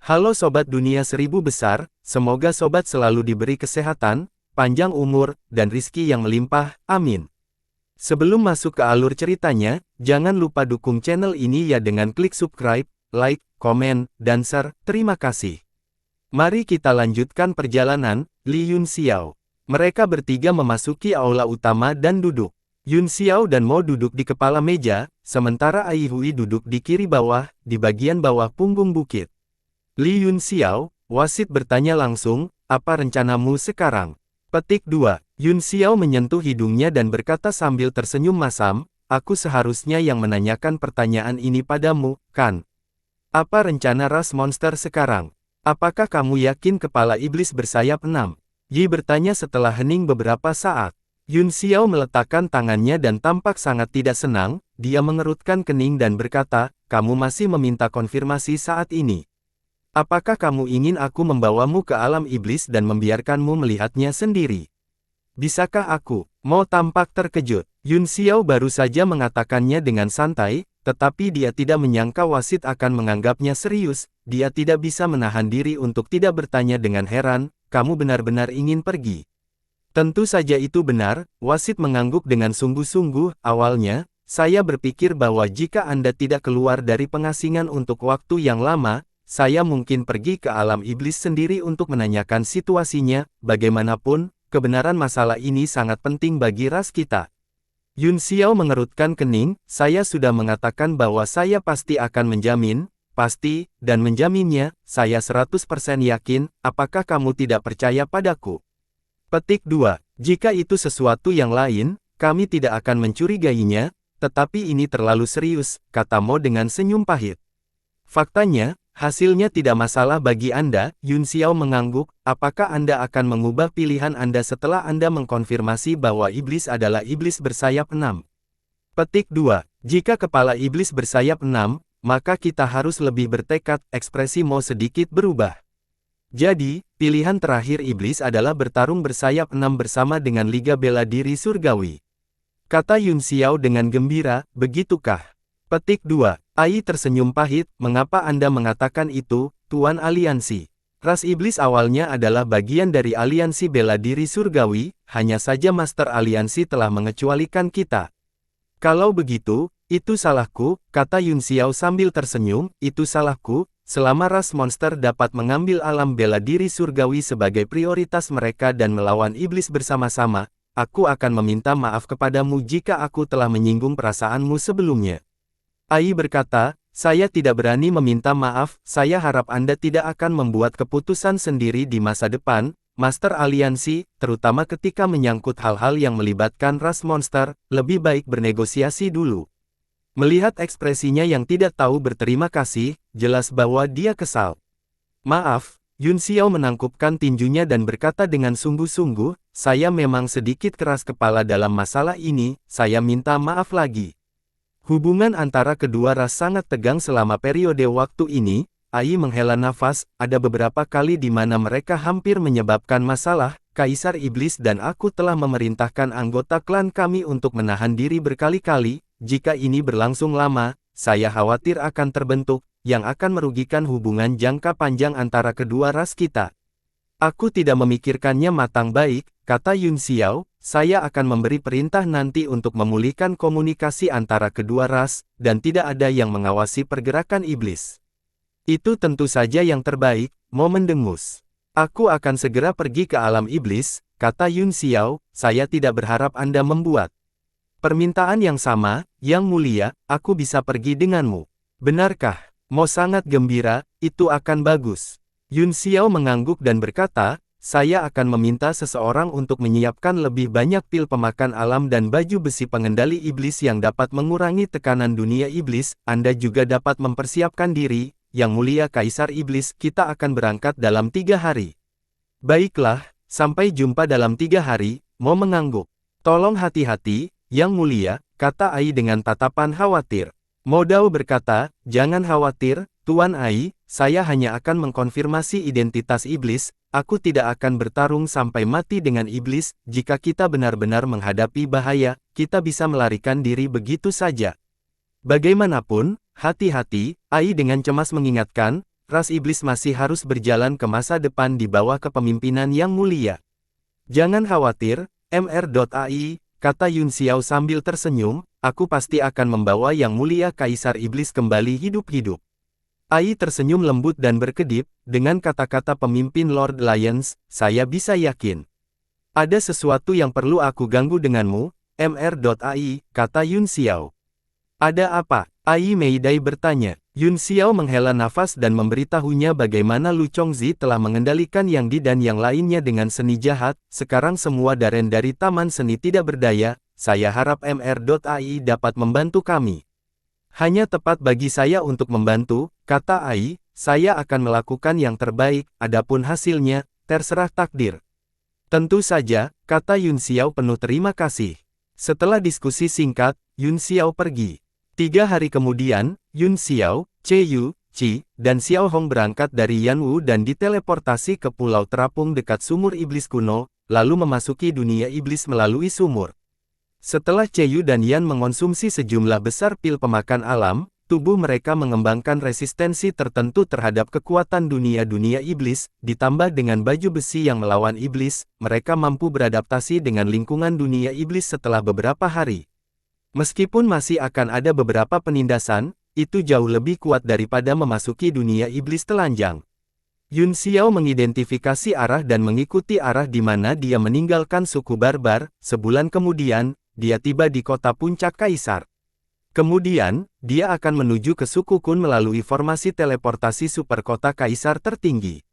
Halo Sobat Dunia Seribu Besar, semoga Sobat selalu diberi kesehatan, panjang umur, dan rizki yang melimpah, amin. Sebelum masuk ke alur ceritanya, jangan lupa dukung channel ini ya dengan klik subscribe, like, komen, dan share, terima kasih. Mari kita lanjutkan perjalanan, Li Yun Xiao. Mereka bertiga memasuki aula utama dan duduk. Yun Xiao dan Mo duduk di kepala meja, sementara Ai Hui duduk di kiri bawah, di bagian bawah punggung bukit. Li Yun Xiao, wasit bertanya langsung, apa rencanamu sekarang? Petik 2. Yun Xiao menyentuh hidungnya dan berkata sambil tersenyum masam, aku seharusnya yang menanyakan pertanyaan ini padamu, kan? Apa rencana ras monster sekarang? Apakah kamu yakin kepala iblis bersayap 6? Yi bertanya setelah hening beberapa saat. Yun Xiao meletakkan tangannya dan tampak sangat tidak senang, dia mengerutkan kening dan berkata, kamu masih meminta konfirmasi saat ini. Apakah kamu ingin aku membawamu ke alam iblis dan membiarkanmu melihatnya sendiri? Bisakah aku? Mo tampak terkejut. Yun Xiao baru saja mengatakannya dengan santai, tetapi dia tidak menyangka wasit akan menganggapnya serius, dia tidak bisa menahan diri untuk tidak bertanya dengan heran, kamu benar-benar ingin pergi? Tentu saja itu benar, wasit mengangguk dengan sungguh-sungguh, awalnya, saya berpikir bahwa jika Anda tidak keluar dari pengasingan untuk waktu yang lama, saya mungkin pergi ke alam iblis sendiri untuk menanyakan situasinya, bagaimanapun, kebenaran masalah ini sangat penting bagi ras kita. Yun Xiao mengerutkan kening, saya sudah mengatakan bahwa saya pasti akan menjamin, pasti, dan menjaminnya, saya 100% yakin, apakah kamu tidak percaya padaku? Petik 2. Jika itu sesuatu yang lain, kami tidak akan mencurigainya, tetapi ini terlalu serius, kata Mo dengan senyum pahit. Faktanya, hasilnya tidak masalah bagi Anda, Yun Xiao mengangguk, apakah Anda akan mengubah pilihan Anda setelah Anda mengkonfirmasi bahwa iblis adalah iblis bersayap 6? Petik 2. Jika kepala iblis bersayap 6, maka kita harus lebih bertekad, ekspresi Mo sedikit berubah. Jadi, pilihan terakhir iblis adalah bertarung bersayap 6 bersama dengan Liga Bela Diri Surgawi. Kata Yun Xiao dengan gembira, begitukah? Petik 2. Ai tersenyum pahit, mengapa Anda mengatakan itu, Tuan Aliansi? Ras iblis awalnya adalah bagian dari Aliansi Bela Diri Surgawi, hanya saja Master Aliansi telah mengecualikan kita. Kalau begitu, itu salahku, kata Yun Xiao sambil tersenyum, itu salahku. Selama ras monster dapat mengambil alam bela diri surgawi sebagai prioritas mereka dan melawan iblis bersama-sama, aku akan meminta maaf kepadamu jika aku telah menyinggung perasaanmu sebelumnya. Ai berkata, saya tidak berani meminta maaf, saya harap Anda tidak akan membuat keputusan sendiri di masa depan, Master Aliansi, terutama ketika menyangkut hal-hal yang melibatkan ras monster, lebih baik bernegosiasi dulu. Melihat ekspresinya yang tidak tahu berterima kasih, jelas bahwa dia kesal. Maaf, Yun Xiao menangkupkan tinjunya dan berkata dengan sungguh-sungguh, saya memang sedikit keras kepala dalam masalah ini, saya minta maaf lagi. Hubungan antara kedua ras sangat tegang selama periode waktu ini, Ai menghela nafas, ada beberapa kali di mana mereka hampir menyebabkan masalah, Kaisar Iblis dan aku telah memerintahkan anggota klan kami untuk menahan diri berkali-kali. Jika ini berlangsung lama, saya khawatir akan terbentuk, yang akan merugikan hubungan jangka panjang antara kedua ras kita. Aku tidak memikirkannya matang baik, kata Yun Xiao, saya akan memberi perintah nanti untuk memulihkan komunikasi antara kedua ras, dan tidak ada yang mengawasi pergerakan iblis. Itu tentu saja yang terbaik, Mo mendengus. Aku akan segera pergi ke alam iblis, kata Yun Xiao, saya tidak berharap Anda membuat permintaan yang sama, Yang Mulia, aku bisa pergi denganmu. Benarkah? Mo sangat gembira, itu akan bagus. Yun Xiao mengangguk dan berkata, saya akan meminta seseorang untuk menyiapkan lebih banyak pil pemakan alam dan baju besi pengendali iblis yang dapat mengurangi tekanan dunia iblis, Anda juga dapat mempersiapkan diri, Yang Mulia Kaisar Iblis, kita akan berangkat dalam 3 hari. Baiklah, sampai jumpa dalam 3 hari, Mo mengangguk. Tolong hati-hati, Yang Mulia, kata Ai dengan tatapan khawatir. Mo Dao berkata, jangan khawatir, Tuan Ai, saya hanya akan mengkonfirmasi identitas iblis, aku tidak akan bertarung sampai mati dengan iblis, jika kita benar-benar menghadapi bahaya, kita bisa melarikan diri begitu saja. Bagaimanapun, hati-hati, Ai dengan cemas mengingatkan, ras iblis masih harus berjalan ke masa depan di bawah kepemimpinan yang mulia. Jangan khawatir, Mr.ai, kata Yun Xiao sambil tersenyum, aku pasti akan membawa yang mulia Kaisar Iblis kembali hidup-hidup. Ai tersenyum lembut dan berkedip, dengan kata-kata pemimpin Lord Lions, saya bisa yakin. Ada sesuatu yang perlu aku ganggu denganmu, Mr.ai, kata Yun Xiao. Ada apa? Ai Meidai bertanya. Yun Xiao menghela nafas dan memberitahunya bagaimana Lu Chongzi telah mengendalikan Yang Di dan yang lainnya dengan seni jahat. Sekarang semua daren dari Taman Seni tidak berdaya, saya harap Mr.ai dapat membantu kami. Hanya tepat bagi saya untuk membantu, kata Ai, saya akan melakukan yang terbaik, adapun hasilnya, terserah takdir. Tentu saja, kata Yun Xiao penuh terima kasih. Setelah diskusi singkat, Yun Xiao pergi. 3 hari kemudian, Yun Xiao, Yu, Qi, dan Xiao Hong berangkat dari Yanwu dan diteleportasi ke Pulau Terapung dekat Sumur Iblis Kuno, lalu memasuki dunia iblis melalui sumur. Setelah Yu dan Yan mengonsumsi sejumlah besar pil pemakan alam, tubuh mereka mengembangkan resistensi tertentu terhadap kekuatan dunia-dunia iblis, ditambah dengan baju besi yang melawan iblis, mereka mampu beradaptasi dengan lingkungan dunia iblis setelah beberapa hari. Meskipun masih akan ada beberapa penindasan, itu jauh lebih kuat daripada memasuki dunia iblis telanjang. Yun Xiao mengidentifikasi arah dan mengikuti arah di mana dia meninggalkan suku barbar. Sebulan kemudian, dia tiba di kota puncak Kaisar. Kemudian, dia akan menuju ke suku Kun melalui formasi teleportasi super kota Kaisar tertinggi.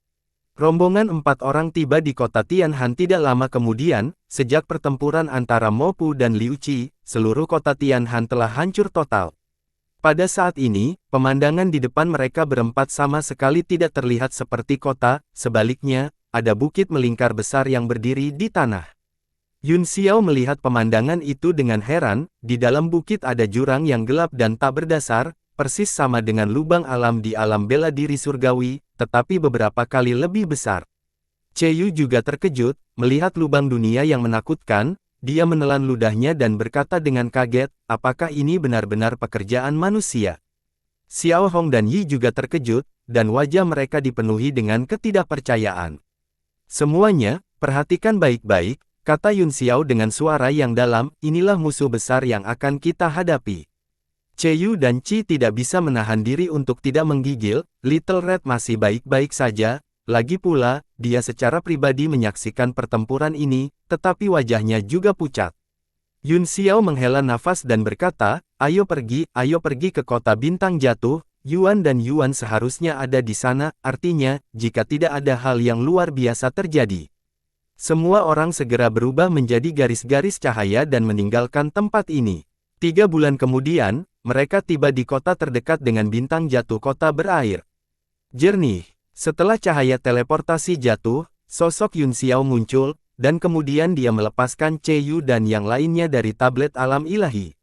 Rombongan 4 orang tiba di kota Tianhan tidak lama kemudian. Sejak pertempuran antara Mo Pu dan Liu Qi, seluruh kota Tianhan telah hancur total. Pada saat ini, pemandangan di depan mereka berempat sama sekali tidak terlihat seperti kota, sebaliknya, ada bukit melingkar besar yang berdiri di tanah. Yun Xiao melihat pemandangan itu dengan heran, di dalam bukit ada jurang yang gelap dan tak berdasar, persis sama dengan lubang alam di alam bela diri surgawi, tetapi beberapa kali lebih besar. Yu juga terkejut, melihat lubang dunia yang menakutkan, dia menelan ludahnya dan berkata dengan kaget, apakah ini benar-benar pekerjaan manusia? Xiao Hong dan Yi juga terkejut, dan wajah mereka dipenuhi dengan ketidakpercayaan. Semuanya, perhatikan baik-baik, kata Yun Xiao dengan suara yang dalam, inilah musuh besar yang akan kita hadapi. Yu dan Qi tidak bisa menahan diri untuk tidak menggigil, Little Red masih baik-baik saja, lagi pula, dia secara pribadi menyaksikan pertempuran ini, tetapi wajahnya juga pucat. Yun Xiao menghela nafas dan berkata, ayo pergi ke kota bintang jatuh, Yuan dan Yuan seharusnya ada di sana, artinya, jika tidak ada hal yang luar biasa terjadi. Semua orang segera berubah menjadi garis-garis cahaya dan meninggalkan tempat ini. 3 bulan kemudian, mereka tiba di kota terdekat dengan bintang jatuh kota berair jernih. Setelah cahaya teleportasi jatuh, sosok Yun Xiao muncul, dan kemudian dia melepaskan Yu dan yang lainnya dari tablet alam ilahi.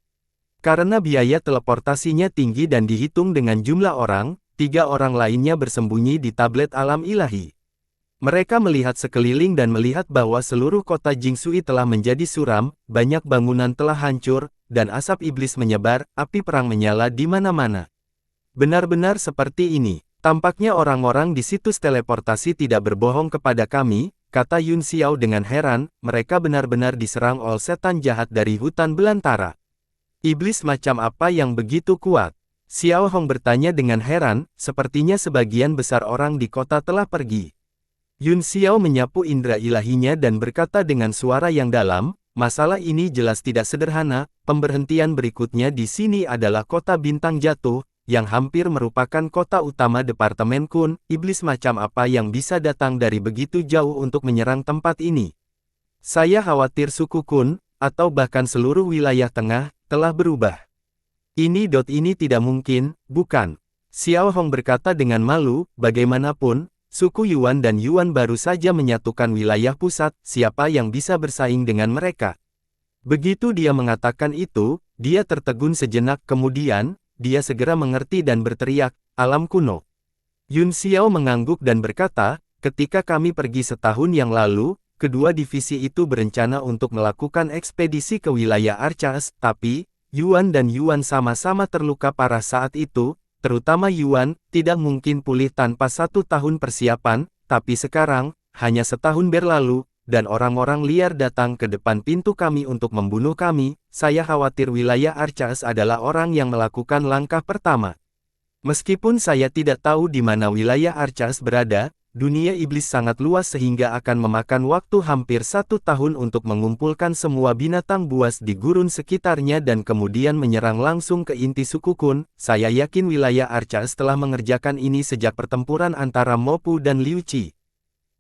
Karena biaya teleportasinya tinggi dan dihitung dengan jumlah orang, 3 orang lainnya bersembunyi di tablet alam ilahi. Mereka melihat sekeliling dan melihat bahwa seluruh kota Jingsui telah menjadi suram, banyak bangunan telah hancur, dan asap iblis menyebar, api perang menyala di mana-mana. Benar-benar seperti ini. Tampaknya orang-orang di situs teleportasi tidak berbohong kepada kami, kata Yun Xiao dengan heran, mereka benar-benar diserang oleh setan jahat dari hutan belantara. Iblis macam apa yang begitu kuat? Xiao Hong bertanya dengan heran, sepertinya sebagian besar orang di kota telah pergi. Yun Xiao menyapu indera ilahinya dan berkata dengan suara yang dalam, masalah ini jelas tidak sederhana, pemberhentian berikutnya di sini adalah kota bintang jatuh, yang hampir merupakan kota utama Departemen Kun, iblis macam apa yang bisa datang dari begitu jauh untuk menyerang tempat ini. Saya khawatir suku Kun, atau bahkan seluruh wilayah tengah, telah berubah. Ini tidak mungkin, bukan? Xiao Hong berkata dengan malu, bagaimanapun, suku Yuan dan Yuan baru saja menyatukan wilayah pusat, siapa yang bisa bersaing dengan mereka? Begitu dia mengatakan itu, dia tertegun sejenak kemudian, dia segera mengerti dan berteriak, alam kuno. Yun Xiao mengangguk dan berkata, ketika kami pergi setahun yang lalu, kedua divisi itu berencana untuk melakukan ekspedisi ke wilayah Archas, tapi, Yuan dan Yuan sama-sama terluka parah saat itu, terutama Yuan, tidak mungkin pulih tanpa 1 tahun persiapan, tapi sekarang, hanya setahun berlalu, dan orang-orang liar datang ke depan pintu kami untuk membunuh kami. Saya khawatir wilayah Archas adalah orang yang melakukan langkah pertama. Meskipun saya tidak tahu di mana wilayah Archas berada, dunia iblis sangat luas sehingga akan memakan waktu hampir 1 tahun untuk mengumpulkan semua binatang buas di gurun sekitarnya dan kemudian menyerang langsung ke inti suku Kun. Saya yakin wilayah Archas telah mengerjakan ini sejak pertempuran antara Mopu dan Liu Qi.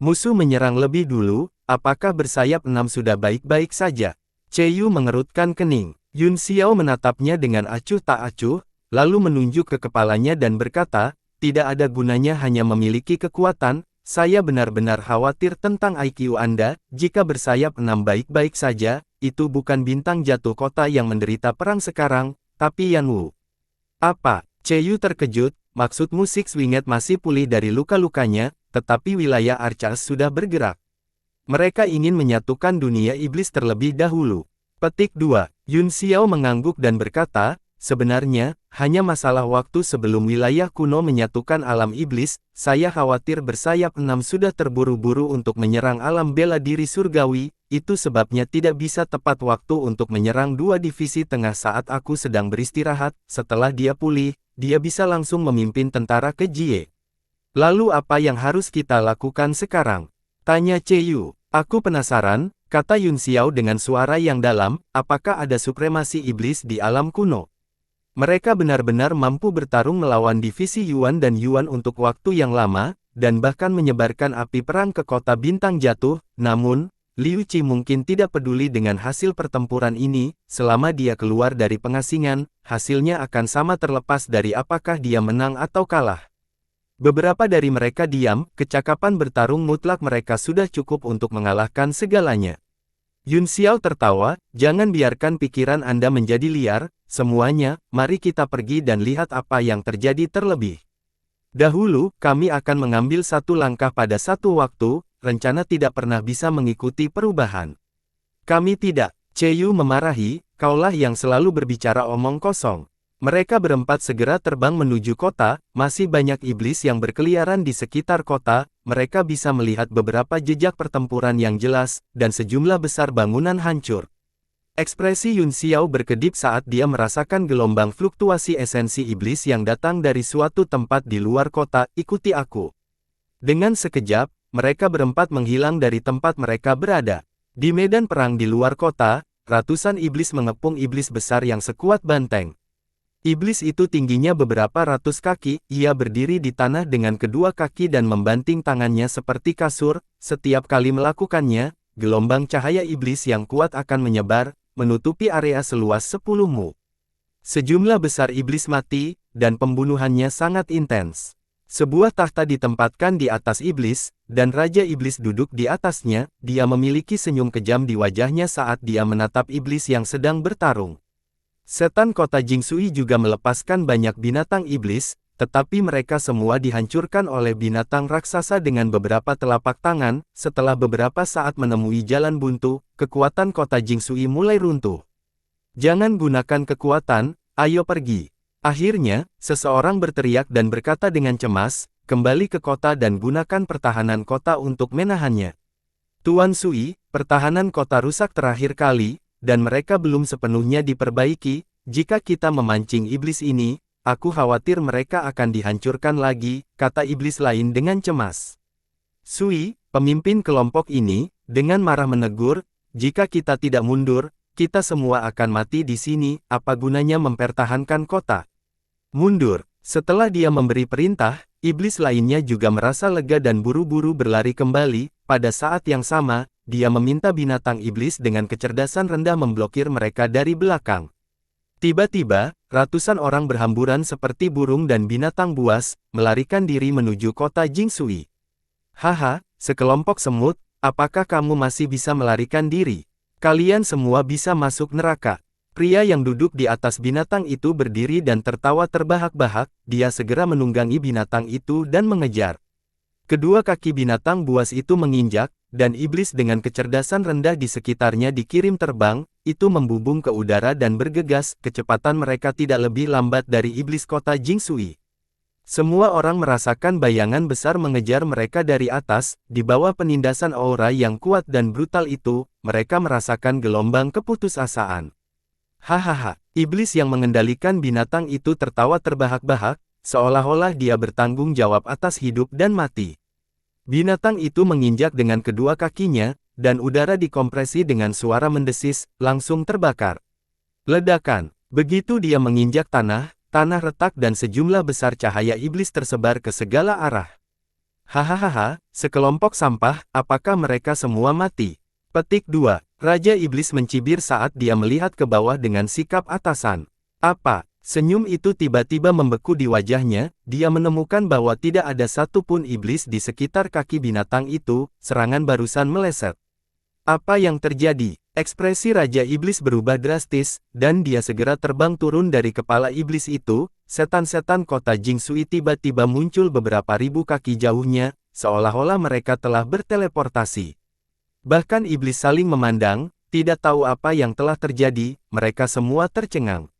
Musuh menyerang lebih dulu, apakah bersayap 6 sudah baik-baik saja? Yu mengerutkan kening. Yun Xiao menatapnya dengan acuh tak acuh, lalu menunjuk ke kepalanya dan berkata, tidak ada gunanya hanya memiliki kekuatan, saya benar-benar khawatir tentang IQ Anda, jika bersayap 6 baik-baik saja, itu bukan bintang jatuh kota yang menderita perang sekarang, tapi Yan Wu. Apa? Yu terkejut, maksudmu Six Winged masih pulih dari luka-lukanya, tetapi wilayah Archas sudah bergerak. Mereka ingin menyatukan dunia iblis terlebih dahulu. Petik 2. Yun Xiao mengangguk dan berkata, sebenarnya, hanya masalah waktu sebelum wilayah kuno menyatukan alam iblis. Saya khawatir bersayap 6 sudah terburu-buru untuk menyerang alam bela diri surgawi, itu sebabnya tidak bisa tepat waktu untuk menyerang 2 divisi tengah saat aku sedang beristirahat. Setelah dia pulih, dia bisa langsung memimpin tentara ke Jie. Lalu apa yang harus kita lakukan sekarang? Tanya Yu. Aku penasaran, kata Yun Xiao dengan suara yang dalam, apakah ada supremasi iblis di alam kuno? Mereka benar-benar mampu bertarung melawan divisi Yuan dan Yuan untuk waktu yang lama, dan bahkan menyebarkan api perang ke kota bintang jatuh. Namun, Liu Qi mungkin tidak peduli dengan hasil pertempuran ini, selama dia keluar dari pengasingan, hasilnya akan sama terlepas dari apakah dia menang atau kalah. Beberapa dari mereka diam, kecakapan bertarung mutlak mereka sudah cukup untuk mengalahkan segalanya. Yun Xiao tertawa, jangan biarkan pikiran Anda menjadi liar, semuanya, mari kita pergi dan lihat apa yang terjadi terlebih dahulu. Kami akan mengambil satu langkah pada satu waktu, rencana tidak pernah bisa mengikuti perubahan. Kami tidak. Yu memarahi, kaulah yang selalu berbicara omong kosong. Mereka berempat segera terbang menuju kota, masih banyak iblis yang berkeliaran di sekitar kota, mereka bisa melihat beberapa jejak pertempuran yang jelas, dan sejumlah besar bangunan hancur. Ekspresi Yun Xiao berkedip saat dia merasakan gelombang fluktuasi esensi iblis yang datang dari suatu tempat di luar kota. Ikuti aku. Dengan sekejap, mereka berempat menghilang dari tempat mereka berada. Di medan perang di luar kota, ratusan iblis mengepung iblis besar yang sekuat banteng. Iblis itu tingginya beberapa ratus kaki, ia berdiri di tanah dengan kedua kaki dan membanting tangannya seperti kasur. Setiap kali melakukannya, gelombang cahaya iblis yang kuat akan menyebar, menutupi area seluas 10 mu. Sejumlah besar iblis mati, dan pembunuhannya sangat intens. Sebuah takhta ditempatkan di atas iblis, dan Raja Iblis duduk di atasnya. Dia memiliki senyum kejam di wajahnya saat dia menatap iblis yang sedang bertarung. Setan kota Jingsui juga melepaskan banyak binatang iblis, tetapi mereka semua dihancurkan oleh binatang raksasa dengan beberapa telapak tangan. Setelah beberapa saat menemui jalan buntu, kekuatan kota Jingsui mulai runtuh. Jangan gunakan kekuatan, ayo pergi. Akhirnya, seseorang berteriak dan berkata dengan cemas, kembali ke kota dan gunakan pertahanan kota untuk menahannya. Tuan Sui, pertahanan kota rusak terakhir kali, dan mereka belum sepenuhnya diperbaiki. Jika kita memancing iblis ini, aku khawatir mereka akan dihancurkan lagi, kata iblis lain dengan cemas. Sui, pemimpin kelompok ini, dengan marah menegur, jika kita tidak mundur, kita semua akan mati di sini. Apa gunanya mempertahankan kota? Mundur. Setelah dia memberi perintah, iblis lainnya juga merasa lega dan buru-buru berlari kembali. Pada saat yang sama, dia meminta binatang iblis dengan kecerdasan rendah memblokir mereka dari belakang. Tiba-tiba, ratusan orang berhamburan seperti burung dan binatang buas, melarikan diri menuju kota Jingsui. Haha, sekelompok semut, apakah kamu masih bisa melarikan diri? Kalian semua bisa masuk neraka. Pria yang duduk di atas binatang itu berdiri dan tertawa terbahak-bahak, dia segera menunggangi binatang itu dan mengejar. Kedua kaki binatang buas itu menginjak, dan iblis dengan kecerdasan rendah di sekitarnya dikirim terbang, itu membubung ke udara dan bergegas. Kecepatan mereka tidak lebih lambat dari iblis kota Jingsui. Semua orang merasakan bayangan besar mengejar mereka dari atas, di bawah penindasan aura yang kuat dan brutal itu, mereka merasakan gelombang keputusasaan. Hahaha, iblis yang mengendalikan binatang itu tertawa terbahak-bahak, seolah-olah dia bertanggung jawab atas hidup dan mati. Binatang itu menginjak dengan kedua kakinya, dan udara dikompresi dengan suara mendesis, langsung terbakar. Ledakan. Begitu dia menginjak tanah, tanah retak dan sejumlah besar cahaya iblis tersebar ke segala arah. Hahaha, sekelompok sampah, apakah mereka semua mati? Petik 2. Raja Iblis mencibir saat dia melihat ke bawah dengan sikap atasan. Apa? Senyum itu tiba-tiba membeku di wajahnya, dia menemukan bahwa tidak ada satupun iblis di sekitar kaki binatang itu, serangan barusan meleset. Apa yang terjadi? Ekspresi Raja Iblis berubah drastis, dan dia segera terbang turun dari kepala iblis itu. Setan-setan kota Jingsui tiba-tiba muncul beberapa ribu kaki jauhnya, seolah-olah mereka telah berteleportasi. Bahkan iblis saling memandang, tidak tahu apa yang telah terjadi, mereka semua tercengang.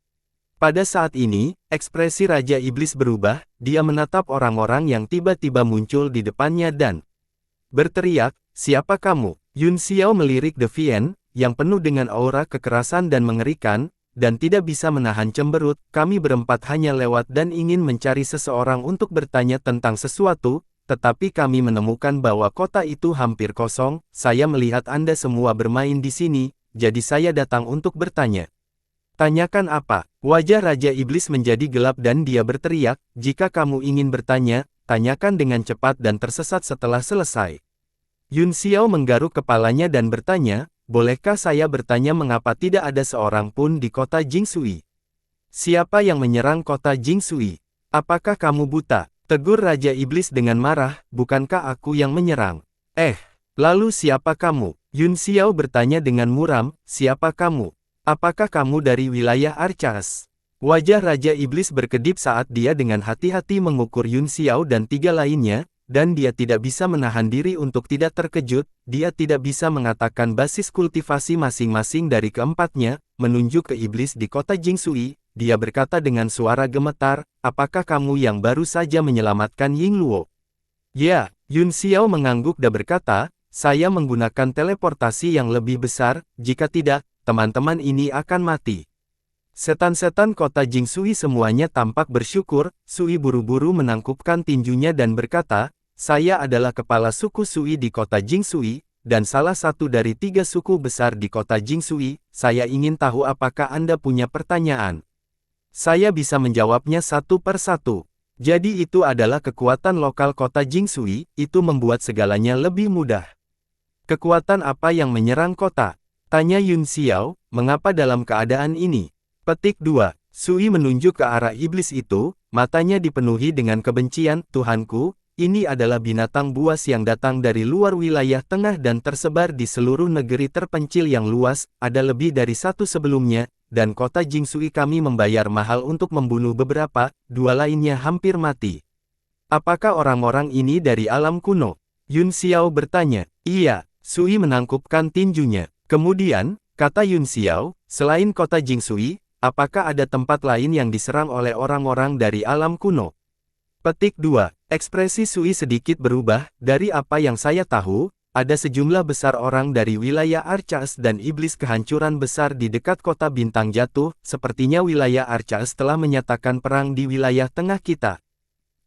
Pada saat ini, ekspresi Raja Iblis berubah, dia menatap orang-orang yang tiba-tiba muncul di depannya dan berteriak, "Siapa kamu?" Yun Xiao melirik De Vian, yang penuh dengan aura kekerasan dan mengerikan, dan tidak bisa menahan cemberut. "Kami berempat hanya lewat dan ingin mencari seseorang untuk bertanya tentang sesuatu, tetapi kami menemukan bahwa kota itu hampir kosong. Saya melihat Anda semua bermain di sini, jadi saya datang untuk bertanya." "Tanyakan apa?" Wajah Raja Iblis menjadi gelap dan dia berteriak, "Jika kamu ingin bertanya, tanyakan dengan cepat dan tersesat setelah selesai." Yun Xiao menggaruk kepalanya dan bertanya, "Bolehkah saya bertanya mengapa tidak ada seorang pun di kota Jingsui? Siapa yang menyerang kota Jingsui? Apakah kamu buta?" Tegur Raja Iblis dengan marah, "Bukankah aku yang menyerang?" Lalu siapa kamu?" Yun Xiao bertanya dengan muram, "Siapa kamu? Apakah kamu dari wilayah Archas?" Wajah Raja Iblis berkedip saat dia dengan hati-hati mengukur Yun Xiao dan tiga lainnya, dan dia tidak bisa menahan diri untuk tidak terkejut. Dia tidak bisa mengatakan basis kultivasi masing-masing dari keempatnya, menunjuk ke iblis di kota Jingsui. Dia berkata dengan suara gemetar, "Apakah kamu yang baru saja menyelamatkan Ying Luo?" "Ya," Yun Xiao mengangguk dan berkata, "Saya menggunakan teleportasi yang lebih besar, jika tidak, teman-teman ini akan mati." Setan-setan kota Jingsui semuanya tampak bersyukur. Sui buru-buru menangkupkan tinjunya dan berkata, "Saya adalah kepala suku Sui di kota Jingsui, dan salah satu dari 3 suku besar di kota Jingsui. Saya ingin tahu apakah Anda punya pertanyaan. Saya bisa menjawabnya satu per satu." Jadi itu adalah kekuatan lokal kota Jingsui, itu membuat segalanya lebih mudah. "Kekuatan apa yang menyerang kota?" tanya Yun Xiao, "Mengapa dalam keadaan ini?" Petik 2. Sui menunjuk ke arah iblis itu, matanya dipenuhi dengan kebencian. "Tuhanku, ini adalah binatang buas yang datang dari luar wilayah tengah dan tersebar di seluruh negeri terpencil yang luas, ada lebih dari satu sebelumnya, dan kota Jingsui kami membayar mahal untuk membunuh beberapa, 2 lainnya hampir mati. Apakah orang-orang ini dari alam kuno?" Yun Xiao bertanya. "Iya," Sui menangkupkan tinjunya. Kemudian, kata Yun Xiao, "Selain kota Jingsui, apakah ada tempat lain yang diserang oleh orang-orang dari alam kuno?" Petik 2. Ekspresi Sui sedikit berubah. "Dari apa yang saya tahu, ada sejumlah besar orang dari wilayah Archas dan iblis kehancuran besar di dekat kota bintang jatuh. Sepertinya wilayah Archas telah menyatakan perang di wilayah tengah kita."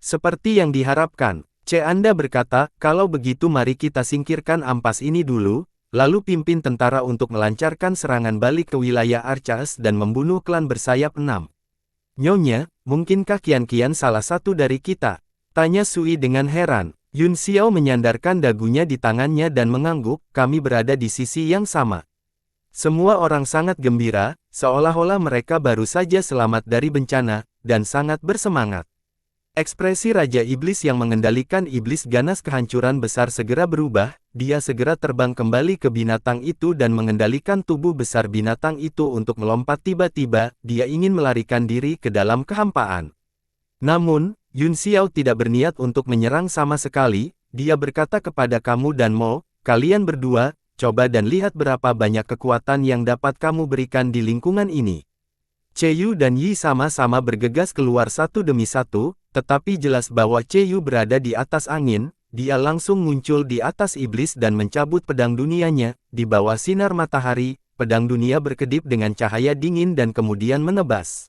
"Seperti yang diharapkan," Anda berkata, "Kalau begitu mari kita singkirkan ampas ini dulu, lalu pimpin tentara untuk melancarkan serangan balik ke wilayah Archas dan membunuh klan bersayap 6. "Nyonya, mungkinkah Kian-Kian salah satu dari kita?" tanya Sui dengan heran. Yun Xiao menyandarkan dagunya di tangannya dan mengangguk, "Kami berada di sisi yang sama." Semua orang sangat gembira, seolah-olah mereka baru saja selamat dari bencana, dan sangat bersemangat. Ekspresi Raja Iblis yang mengendalikan iblis ganas kehancuran besar segera berubah. Dia segera terbang kembali ke binatang itu dan mengendalikan tubuh besar binatang itu untuk melompat. Tiba-tiba, dia ingin melarikan diri ke dalam kehampaan. Namun, Yun Xiao tidak berniat untuk menyerang sama sekali. Dia berkata kepada kamu dan Mo, "Kalian berdua, coba dan lihat berapa banyak kekuatan yang dapat kamu berikan di lingkungan ini." Cheyu dan Yi sama-sama bergegas keluar satu demi satu, tetapi jelas bahwa Cheyu berada di atas angin, dia langsung muncul di atas iblis dan mencabut pedang dunianya, di bawah sinar matahari, pedang dunia berkedip dengan cahaya dingin dan kemudian menebas.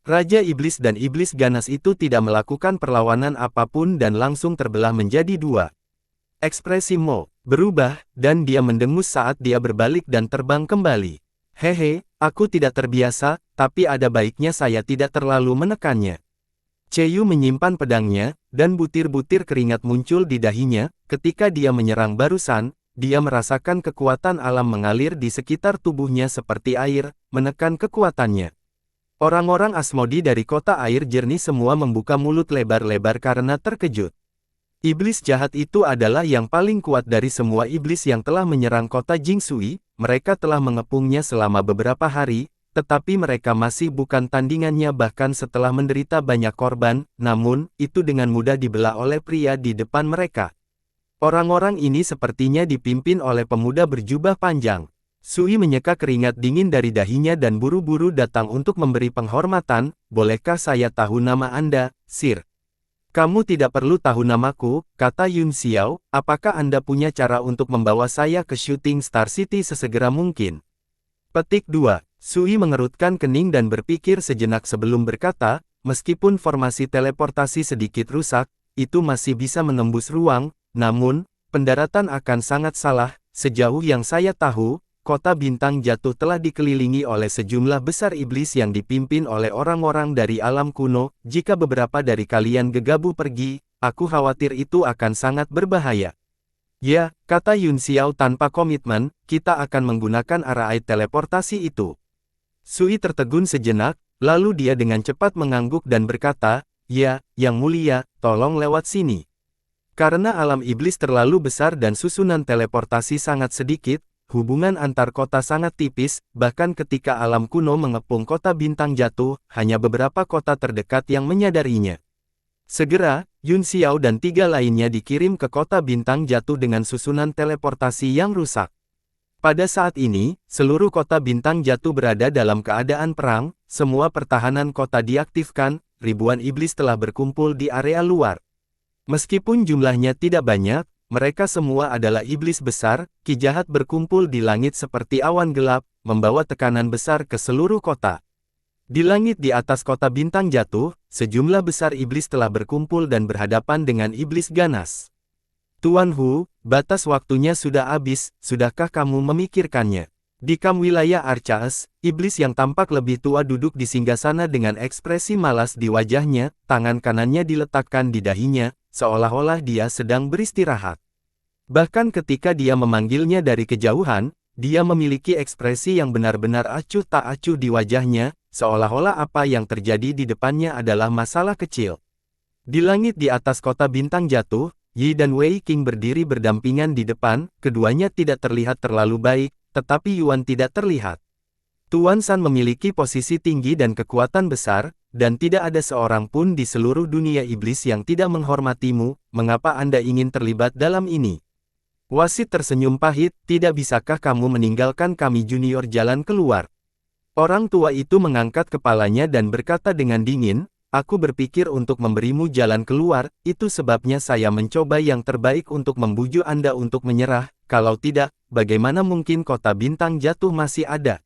Raja Iblis dan Iblis Ganas itu tidak melakukan perlawanan apapun dan langsung terbelah menjadi dua. Ekspresi Mo berubah, dan dia mendengus saat dia berbalik dan terbang kembali. Hehe, aku tidak terbiasa, tapi ada baiknya saya tidak terlalu menekannya. Cheyu menyimpan pedangnya, dan butir-butir keringat muncul di dahinya. Ketika dia menyerang barusan, dia merasakan kekuatan alam mengalir di sekitar tubuhnya seperti air, menekan kekuatannya. Orang-orang Asmodi dari kota air jernih semua membuka mulut lebar-lebar karena terkejut. Iblis jahat itu adalah yang paling kuat dari semua iblis yang telah menyerang kota Jingsui. Mereka telah mengepungnya selama beberapa hari, tetapi mereka masih bukan tandingannya bahkan setelah menderita banyak korban, namun, itu dengan mudah dibelah oleh pria di depan mereka. Orang-orang ini sepertinya dipimpin oleh pemuda berjubah panjang. Sui menyeka keringat dingin dari dahinya dan buru-buru datang untuk memberi penghormatan. Bolehkah saya tahu nama Anda, Sir? Kamu tidak perlu tahu namaku, kata Yun Xiao. Apakah Anda punya cara untuk membawa saya ke Shooting Star City sesegera mungkin? Petik 2. Sui mengerutkan kening dan berpikir sejenak sebelum berkata, meskipun formasi teleportasi sedikit rusak, itu masih bisa menembus ruang, namun, pendaratan akan sangat salah. Sejauh yang saya tahu, kota bintang jatuh telah dikelilingi oleh sejumlah besar iblis yang dipimpin oleh orang-orang dari alam kuno. Jika beberapa dari kalian gegabah pergi, aku khawatir itu akan sangat berbahaya. Ya, kata Yun Xiao tanpa komitmen, kita akan menggunakan arai teleportasi itu. Sui tertegun sejenak, lalu dia dengan cepat mengangguk dan berkata, ya, yang mulia, tolong lewat sini. Karena alam iblis terlalu besar dan susunan teleportasi sangat sedikit, hubungan antar kota sangat tipis, bahkan ketika alam kuno mengepung kota bintang jatuh, hanya beberapa kota terdekat yang menyadarinya. Segera, Yun Xiao dan 3 lainnya dikirim ke kota bintang jatuh dengan susunan teleportasi yang rusak. Pada saat ini, seluruh kota bintang jatuh berada dalam keadaan perang, semua pertahanan kota diaktifkan, ribuan iblis telah berkumpul di area luar. Meskipun jumlahnya tidak banyak, mereka semua adalah iblis besar. Ki jahat berkumpul di langit seperti awan gelap, membawa tekanan besar ke seluruh kota. Di langit di atas kota bintang jatuh, sejumlah besar iblis telah berkumpul dan berhadapan dengan iblis ganas. Tuan Hu, batas waktunya sudah habis, sudahkah kamu memikirkannya? Di kam wilayah Archaeus, iblis yang tampak lebih tua duduk di singgasana dengan ekspresi malas di wajahnya, tangan kanannya diletakkan di dahinya, seolah-olah dia sedang beristirahat. Bahkan ketika dia memanggilnya dari kejauhan, dia memiliki ekspresi yang benar-benar acuh tak acuh di wajahnya, seolah-olah apa yang terjadi di depannya adalah masalah kecil. Di langit di atas kota bintang jatuh, Yi dan Wei Qing berdiri berdampingan di depan, keduanya tidak terlihat terlalu baik, tetapi Yuan tidak terlihat. Tuan San memiliki posisi tinggi dan kekuatan besar, dan tidak ada seorang pun di seluruh dunia iblis yang tidak menghormatimu. Mengapa Anda ingin terlibat dalam ini? Wasit tersenyum pahit, tidak bisakah kamu meninggalkan kami junior jalan keluar? Orang tua itu mengangkat kepalanya dan berkata dengan dingin, aku berpikir untuk memberimu jalan keluar, itu sebabnya saya mencoba yang terbaik untuk membujuk Anda untuk menyerah, kalau tidak, bagaimana mungkin kota bintang jatuh masih ada?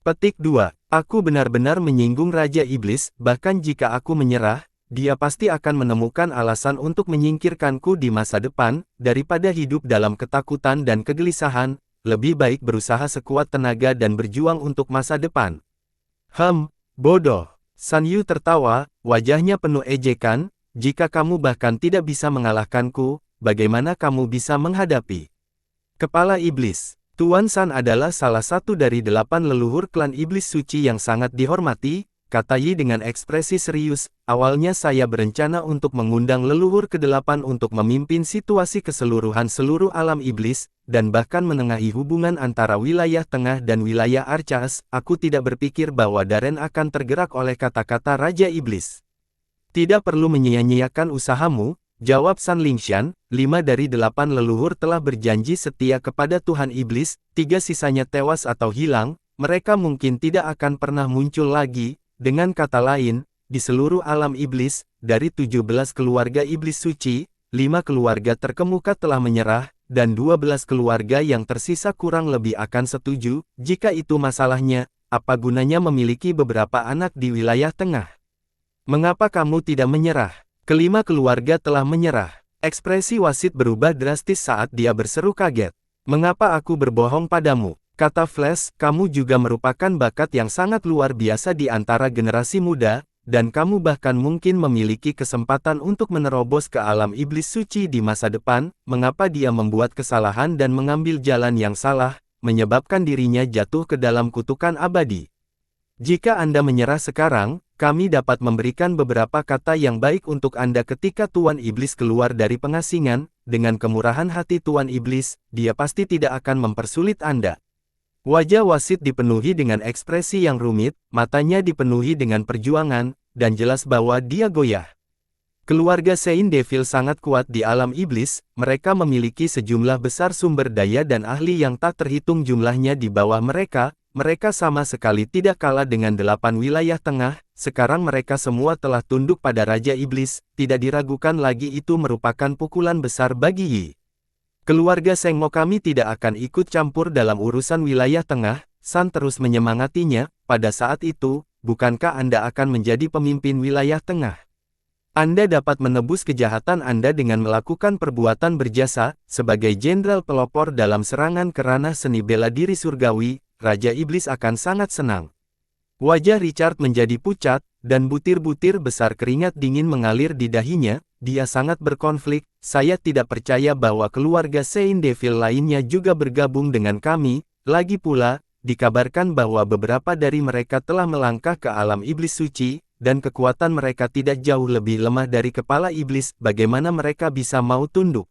Petik 2. Aku benar-benar menyinggung Raja Iblis, bahkan jika aku menyerah, dia pasti akan menemukan alasan untuk menyingkirkanku di masa depan, daripada hidup dalam ketakutan dan kegelisahan, lebih baik berusaha sekuat tenaga dan berjuang untuk masa depan. Bodoh. San Yu tertawa, wajahnya penuh ejekan, jika kamu bahkan tidak bisa mengalahkanku, bagaimana kamu bisa menghadapi Kepala Iblis? Tuan San adalah salah satu dari 8 leluhur klan Iblis Suci yang sangat dihormati, kata Yi dengan ekspresi serius. Awalnya saya berencana untuk mengundang leluhur ke-8 untuk memimpin situasi keseluruhan seluruh alam iblis, dan bahkan menengahi hubungan antara wilayah tengah dan wilayah Archaeus. Aku tidak berpikir bahwa Darren akan tergerak oleh kata-kata Raja Iblis. Tidak perlu menyia-nyiakan usahamu, jawab San Lingshan. 5 dari 8 leluhur telah berjanji setia kepada Tuhan Iblis, 3 sisanya tewas atau hilang. mereka mungkin tidak akan pernah muncul lagi. Dengan kata lain, di seluruh alam iblis, dari 17 keluarga iblis suci, 5 keluarga terkemuka telah menyerah, dan 12 keluarga yang tersisa kurang lebih akan setuju. Jika itu masalahnya, apa gunanya memiliki beberapa anak di wilayah tengah? Mengapa kamu tidak menyerah? Kelima keluarga telah menyerah. Ekspresi wasit berubah drastis saat dia berseru kaget. Mengapa aku berbohong padamu? Kata Flash, kamu juga merupakan bakat yang sangat luar biasa di antara generasi muda, dan kamu bahkan mungkin memiliki kesempatan untuk menerobos ke alam iblis suci di masa depan. Mengapa dia membuat kesalahan dan mengambil jalan yang salah, menyebabkan dirinya jatuh ke dalam kutukan abadi? Jika Anda menyerah sekarang, kami dapat memberikan beberapa kata yang baik untuk Anda ketika Tuan Iblis keluar dari pengasingan. Dengan kemurahan hati Tuan Iblis, dia pasti tidak akan mempersulit Anda. Wajah wasit dipenuhi dengan ekspresi yang rumit, matanya dipenuhi dengan perjuangan, dan jelas bahwa dia goyah. Keluarga Saint Devil sangat kuat di alam iblis, mereka memiliki sejumlah besar sumber daya dan ahli yang tak terhitung jumlahnya di bawah mereka. Mereka sama sekali tidak kalah dengan 8 wilayah tengah. Sekarang mereka semua telah tunduk pada Raja Iblis, tidak diragukan lagi itu merupakan pukulan besar bagi Yi. Keluarga Sengmo kami tidak akan ikut campur dalam urusan wilayah tengah. San terus menyemangatinya. Pada saat itu, bukankah Anda akan menjadi pemimpin wilayah tengah? Anda dapat menebus kejahatan Anda dengan melakukan perbuatan berjasa, sebagai jenderal pelopor dalam serangan ke ranah seni bela diri surgawi. Raja Iblis akan sangat senang. Wajah Richard menjadi pucat, dan butir-butir besar keringat dingin mengalir di dahinya. Dia sangat berkonflik. Saya tidak percaya bahwa keluarga Saint Devil lainnya juga bergabung dengan kami. Lagi pula, dikabarkan bahwa beberapa dari mereka telah melangkah ke alam iblis suci, dan kekuatan mereka tidak jauh lebih lemah dari kepala iblis. Bagaimana mereka bisa mau tunduk?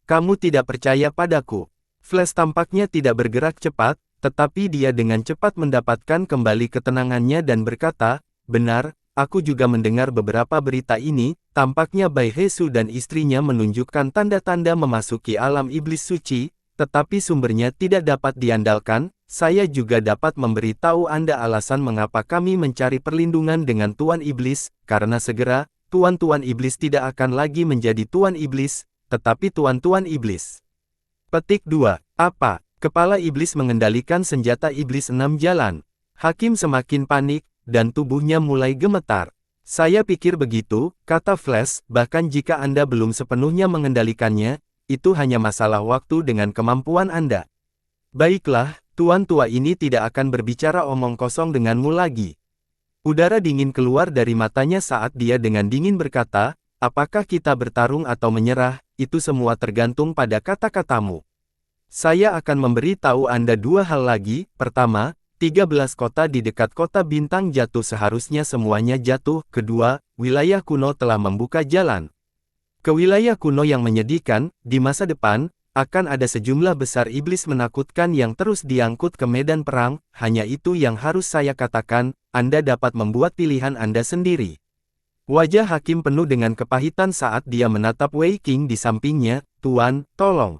Kamu tidak percaya padaku. Flash tampaknya tidak bergerak cepat, tetapi dia dengan cepat mendapatkan kembali ketenangannya dan berkata, benar, aku juga mendengar beberapa berita ini. Tampaknya Bai Hesu dan istrinya menunjukkan tanda-tanda memasuki alam iblis suci, tetapi sumbernya tidak dapat diandalkan. Saya juga dapat memberitahu Anda alasan mengapa kami mencari perlindungan dengan Tuan Iblis, karena segera, Tuan-Tuan Iblis tidak akan lagi menjadi Tuan Iblis, tetapi Tuan-Tuan Iblis. Petik 2. Apa? Kepala Iblis mengendalikan senjata Iblis 6 jalan. Hakim semakin panik, dan tubuhnya mulai gemetar. Saya pikir begitu, kata Flash, bahkan jika Anda belum sepenuhnya mengendalikannya, itu hanya masalah waktu dengan kemampuan Anda. Baiklah, Tuan tua ini tidak akan berbicara omong kosong denganmu lagi. Udara dingin keluar dari matanya saat dia dengan dingin berkata, apakah kita bertarung atau menyerah, itu semua tergantung pada kata-katamu. Saya akan memberi tahu Anda 2 hal lagi. Pertama, 13 kota di dekat kota bintang jatuh seharusnya semuanya jatuh. Kedua, wilayah kuno telah membuka jalan ke wilayah kuno yang menyedihkan. Di masa depan, akan ada sejumlah besar iblis menakutkan yang terus diangkut ke medan perang. Hanya itu yang harus saya katakan. Anda dapat membuat pilihan Anda sendiri. Wajah Hakim penuh dengan kepahitan saat dia menatap Wei Qing di sampingnya. Tuan, tolong.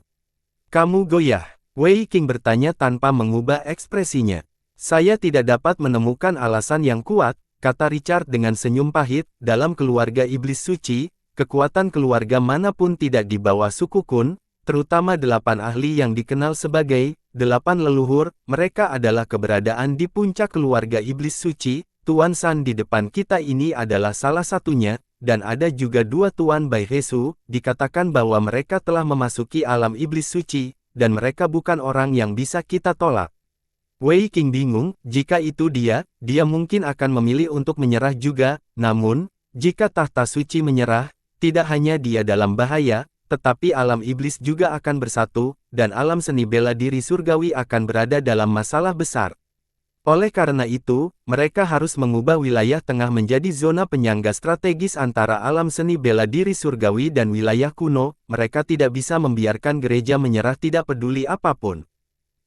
Kamu goyah. Wei Qing bertanya tanpa mengubah ekspresinya. Saya tidak dapat menemukan alasan yang kuat, kata Richard dengan senyum pahit. Dalam keluarga iblis suci, kekuatan keluarga manapun tidak di bawah suku Kun, terutama 8 ahli yang dikenal sebagai 8 leluhur. Mereka adalah keberadaan di puncak keluarga iblis suci. Tuan San di depan kita ini adalah salah satunya, dan ada juga 2 Tuan Bai Hesu. Dikatakan bahwa mereka telah memasuki alam iblis suci, dan mereka bukan orang yang bisa kita tolak. Wei Qing bingung. Jika itu dia mungkin akan memilih untuk menyerah juga. Namun, jika tahta suci menyerah, tidak hanya dia dalam bahaya, tetapi alam iblis juga akan bersatu, dan alam seni bela diri surgawi akan berada dalam masalah besar. Oleh karena itu, mereka harus mengubah wilayah tengah menjadi zona penyangga strategis antara alam seni bela diri surgawi dan wilayah kuno. Mereka tidak bisa membiarkan gereja menyerah tidak peduli apapun.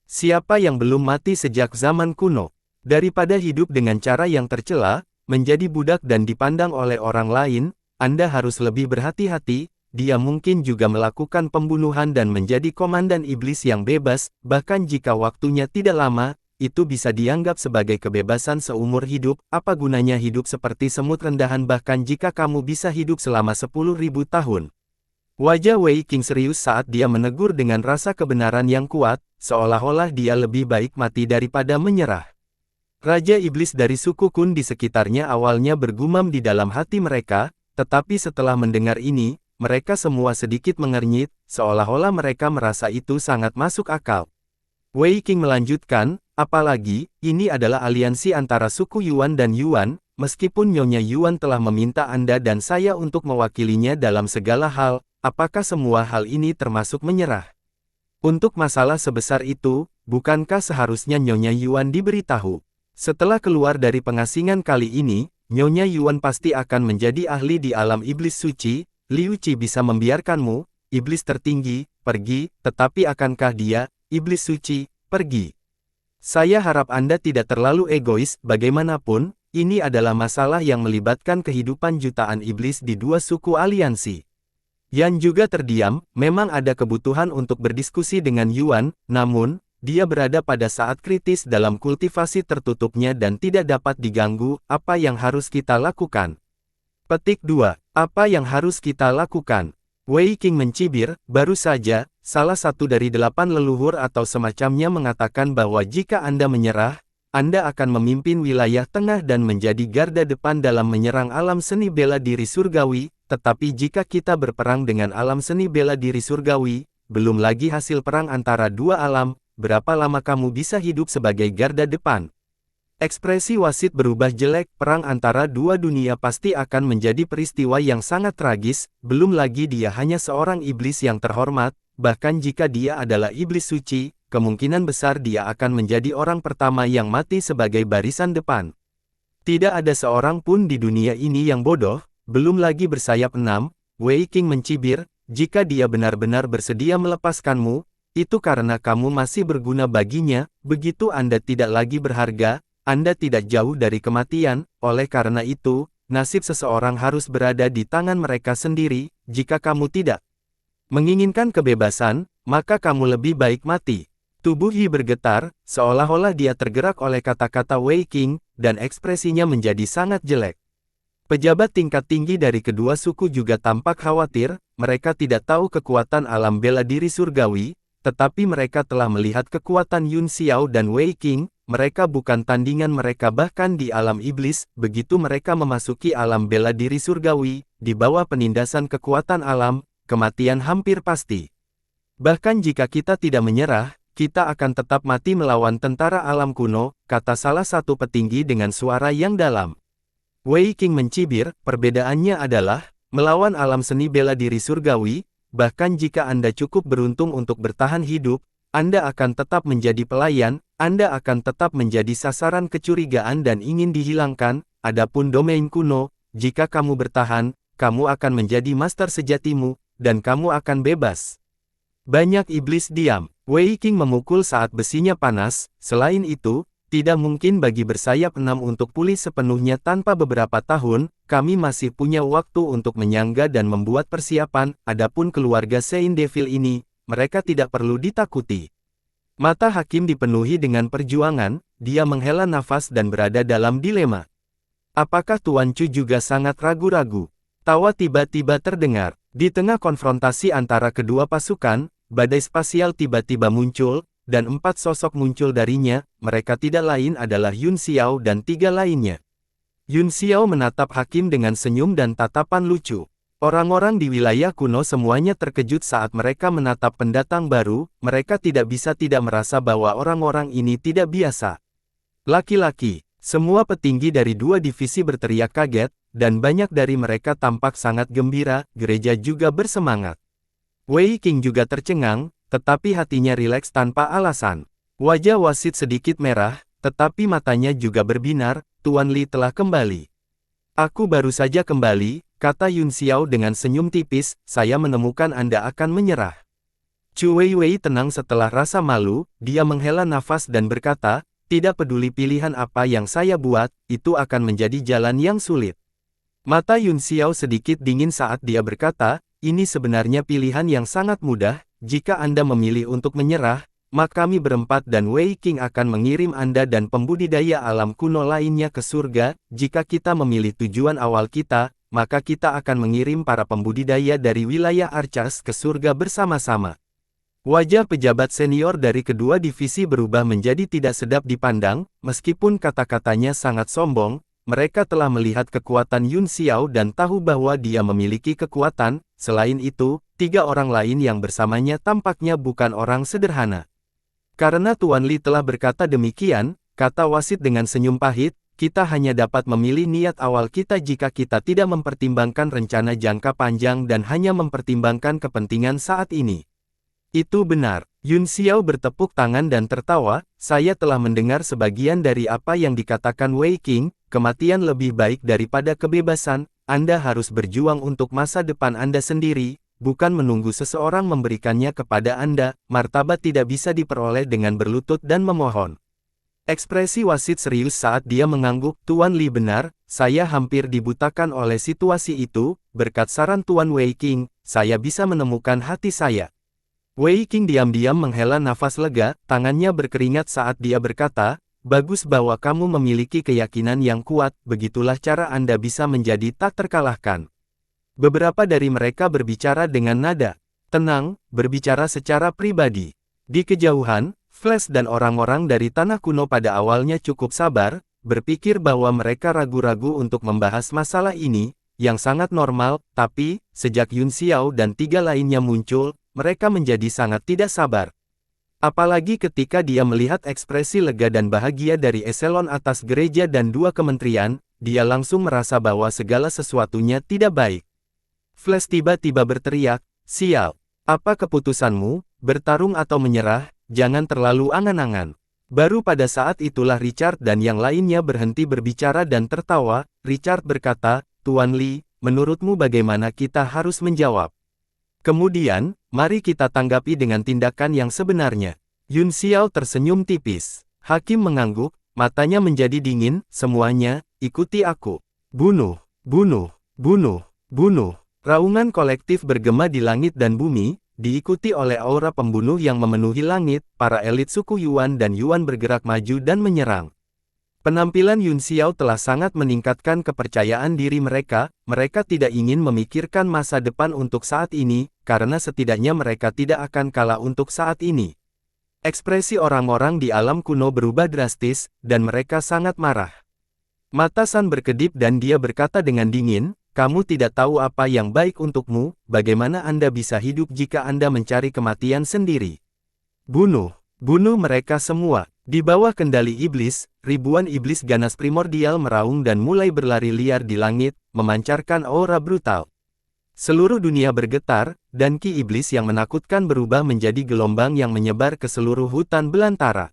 Siapa yang belum mati sejak zaman kuno? Daripada hidup dengan cara yang tercela, menjadi budak dan dipandang oleh orang lain, Anda harus lebih berhati-hati. Dia mungkin juga melakukan pembunuhan dan menjadi komandan iblis yang bebas, bahkan jika waktunya tidak lama. itu bisa dianggap sebagai kebebasan seumur hidup. Apa gunanya hidup seperti semut rendahan bahkan jika kamu bisa hidup selama 10.000 tahun? Wajah Wei Qing serius saat dia menegur dengan rasa kebenaran yang kuat, seolah-olah dia lebih baik mati daripada menyerah. Raja Iblis dari suku Kun di sekitarnya awalnya bergumam di dalam hati mereka, tetapi setelah mendengar ini, mereka semua sedikit mengernyit, seolah-olah mereka merasa itu sangat masuk akal. Wei Qing melanjutkan, apalagi, ini adalah aliansi antara suku Yuan dan Yuan, meskipun Nyonya Yuan telah meminta Anda dan saya untuk mewakilinya dalam segala hal, apakah semua hal ini termasuk menyerah? Untuk masalah sebesar itu, bukankah seharusnya Nyonya Yuan diberitahu? Setelah keluar dari pengasingan kali ini, Nyonya Yuan pasti akan menjadi ahli di alam iblis suci. Liu Qi bisa membiarkanmu, iblis tertinggi, pergi, tetapi akankah dia, iblis suci, pergi? Saya harap Anda tidak terlalu egois, bagaimanapun, ini adalah masalah yang melibatkan kehidupan jutaan iblis di dua suku aliansi. Yan juga terdiam, memang ada kebutuhan untuk berdiskusi dengan Yuan, namun, dia berada pada saat kritis dalam kultivasi tertutupnya dan tidak dapat diganggu. Apa yang harus kita lakukan? Petik 2. Apa yang harus kita lakukan? Wei Qing mencibir, baru saja, salah satu dari 8 leluhur atau semacamnya mengatakan bahwa jika Anda menyerah, Anda akan memimpin wilayah tengah dan menjadi garda depan dalam menyerang alam seni bela diri surgawi, tetapi jika kita berperang dengan alam seni bela diri surgawi, belum lagi hasil perang antara dua alam, berapa lama kamu bisa hidup sebagai garda depan? Ekspresi wasit berubah jelek, perang antara dua dunia pasti akan menjadi peristiwa yang sangat tragis, belum lagi dia hanya seorang iblis yang terhormat, bahkan jika dia adalah iblis suci, kemungkinan besar dia akan menjadi orang pertama yang mati sebagai barisan depan. Tidak ada seorang pun di dunia ini yang bodoh, belum lagi bersayap 6, Wei Qing mencibir, jika dia benar-benar bersedia melepaskanmu, itu karena kamu masih berguna baginya, begitu Anda tidak lagi berharga, Anda tidak jauh dari kematian, oleh karena itu, nasib seseorang harus berada di tangan mereka sendiri, jika kamu tidak menginginkan kebebasan, maka kamu lebih baik mati. Tubuh Yi bergetar, seolah-olah dia tergerak oleh kata-kata Wei Qing, dan ekspresinya menjadi sangat jelek. Pejabat tingkat tinggi dari kedua suku juga tampak khawatir, mereka tidak tahu kekuatan alam bela diri surgawi, tetapi mereka telah melihat kekuatan Yun Xiao dan Wei Qing, mereka bukan tandingan mereka bahkan di alam iblis, begitu mereka memasuki alam bela diri surgawi, di bawah penindasan kekuatan alam, kematian hampir pasti. Bahkan jika kita tidak menyerah, kita akan tetap mati melawan tentara alam kuno, kata salah satu petinggi dengan suara yang dalam. Wei Qing mencibir, perbedaannya adalah, melawan alam seni bela diri surgawi, bahkan jika Anda cukup beruntung untuk bertahan hidup, Anda akan tetap menjadi pelayan, Anda akan tetap menjadi sasaran kecurigaan dan ingin dihilangkan, adapun domain kuno, jika kamu bertahan, kamu akan menjadi master sejatimu, dan kamu akan bebas. Banyak iblis diam. Wei Qing memukul saat besinya panas, selain itu, tidak mungkin bagi bersayap 6 untuk pulih sepenuhnya tanpa beberapa tahun, kami masih punya waktu untuk menyangga dan membuat persiapan, adapun keluarga Saint Devil ini, mereka tidak perlu ditakuti. Mata hakim dipenuhi dengan perjuangan, dia menghela nafas dan berada dalam dilema. Apakah Tuan Chu juga sangat ragu-ragu? Tawa tiba-tiba terdengar. Di tengah konfrontasi antara kedua pasukan, badai spasial tiba-tiba muncul, dan 4 sosok muncul darinya, mereka tidak lain adalah Yun Xiao dan 3 lainnya. Yun Xiao menatap hakim dengan senyum dan tatapan lucu. Orang-orang di wilayah kuno semuanya terkejut saat mereka menatap pendatang baru, mereka tidak bisa tidak merasa bahwa orang-orang ini tidak biasa. Laki-laki, semua petinggi dari 2 divisi berteriak kaget, dan banyak dari mereka tampak sangat gembira, gereja juga bersemangat. Wei Qing juga tercengang, tetapi hatinya rileks tanpa alasan. Wajah wasit sedikit merah, tetapi matanya juga berbinar, Tuan Li telah kembali. Aku baru saja kembali, kata Yun Xiao dengan senyum tipis, saya menemukan Anda akan menyerah. Chu Weiwei tenang setelah rasa malu, dia menghela nafas dan berkata, tidak peduli pilihan apa yang saya buat, itu akan menjadi jalan yang sulit. Mata Yun Xiao sedikit dingin saat dia berkata, ini sebenarnya pilihan yang sangat mudah, jika Anda memilih untuk menyerah, maka kami berempat dan Wei Qing akan mengirim Anda dan pembudidaya alam kuno lainnya ke surga. Jika kita memilih tujuan awal kita, maka kita akan mengirim para pembudidaya dari wilayah Archers ke surga bersama-sama. Wajah pejabat senior dari kedua divisi berubah menjadi tidak sedap dipandang, meskipun kata-katanya sangat sombong. Mereka telah melihat kekuatan Yun Xiao dan tahu bahwa dia memiliki kekuatan. Selain itu, 3 orang lain yang bersamanya tampaknya bukan orang sederhana. Karena Tuan Li telah berkata demikian, kata wasit dengan senyum pahit, kita hanya dapat memilih niat awal kita jika kita tidak mempertimbangkan rencana jangka panjang dan hanya mempertimbangkan kepentingan saat ini. Itu benar. Yun Xiao bertepuk tangan dan tertawa, saya telah mendengar sebagian dari apa yang dikatakan Wei Qing, kematian lebih baik daripada kebebasan, Anda harus berjuang untuk masa depan Anda sendiri, bukan menunggu seseorang memberikannya kepada Anda, martabat tidak bisa diperoleh dengan berlutut dan memohon. Ekspresi wasit serius saat dia mengangguk, Tuan Li benar, saya hampir dibutakan oleh situasi itu, berkat saran Tuan Wei Qing, saya bisa menemukan hati saya. Wei Qing diam-diam menghela nafas lega, tangannya berkeringat saat dia berkata, bagus bahwa kamu memiliki keyakinan yang kuat, begitulah cara Anda bisa menjadi tak terkalahkan. Beberapa dari mereka berbicara dengan nada tenang, berbicara secara pribadi. Di kejauhan, Flash dan orang-orang dari tanah kuno pada awalnya cukup sabar, berpikir bahwa mereka ragu-ragu untuk membahas masalah ini, yang sangat normal, tapi, sejak Yun Xiao dan 3 lainnya muncul, mereka menjadi sangat tidak sabar. Apalagi ketika dia melihat ekspresi lega dan bahagia dari eselon atas gereja dan 2 kementerian, dia langsung merasa bahwa segala sesuatunya tidak baik. Flash tiba-tiba berteriak, sial. Apa keputusanmu, bertarung atau menyerah, jangan terlalu angan-angan. Baru pada saat itulah Richard dan yang lainnya berhenti berbicara dan tertawa. Richard berkata, Tuan Li, menurutmu bagaimana kita harus menjawab? Kemudian, mari kita tanggapi dengan tindakan yang sebenarnya. Yun Xiao tersenyum tipis. Hakim mengangguk, matanya menjadi dingin, semuanya, ikuti aku. Bunuh, bunuh, bunuh, bunuh. Raungan kolektif bergema di langit dan bumi, diikuti oleh aura pembunuh yang memenuhi langit, para elit suku Yuan dan Yuan bergerak maju dan menyerang. Penampilan Yun Xiao telah sangat meningkatkan kepercayaan diri mereka tidak ingin memikirkan masa depan untuk saat ini, karena setidaknya mereka tidak akan kalah untuk saat ini. Ekspresi orang-orang di alam kuno berubah drastis, dan mereka sangat marah. Mata San berkedip dan dia berkata dengan dingin, kamu tidak tahu apa yang baik untukmu, bagaimana Anda bisa hidup jika Anda mencari kematian sendiri. Bunuh, bunuh mereka semua. Di bawah kendali iblis, ribuan iblis ganas primordial meraung dan mulai berlari liar di langit, memancarkan aura brutal. Seluruh dunia bergetar, dan ki iblis yang menakutkan berubah menjadi gelombang yang menyebar ke seluruh hutan belantara.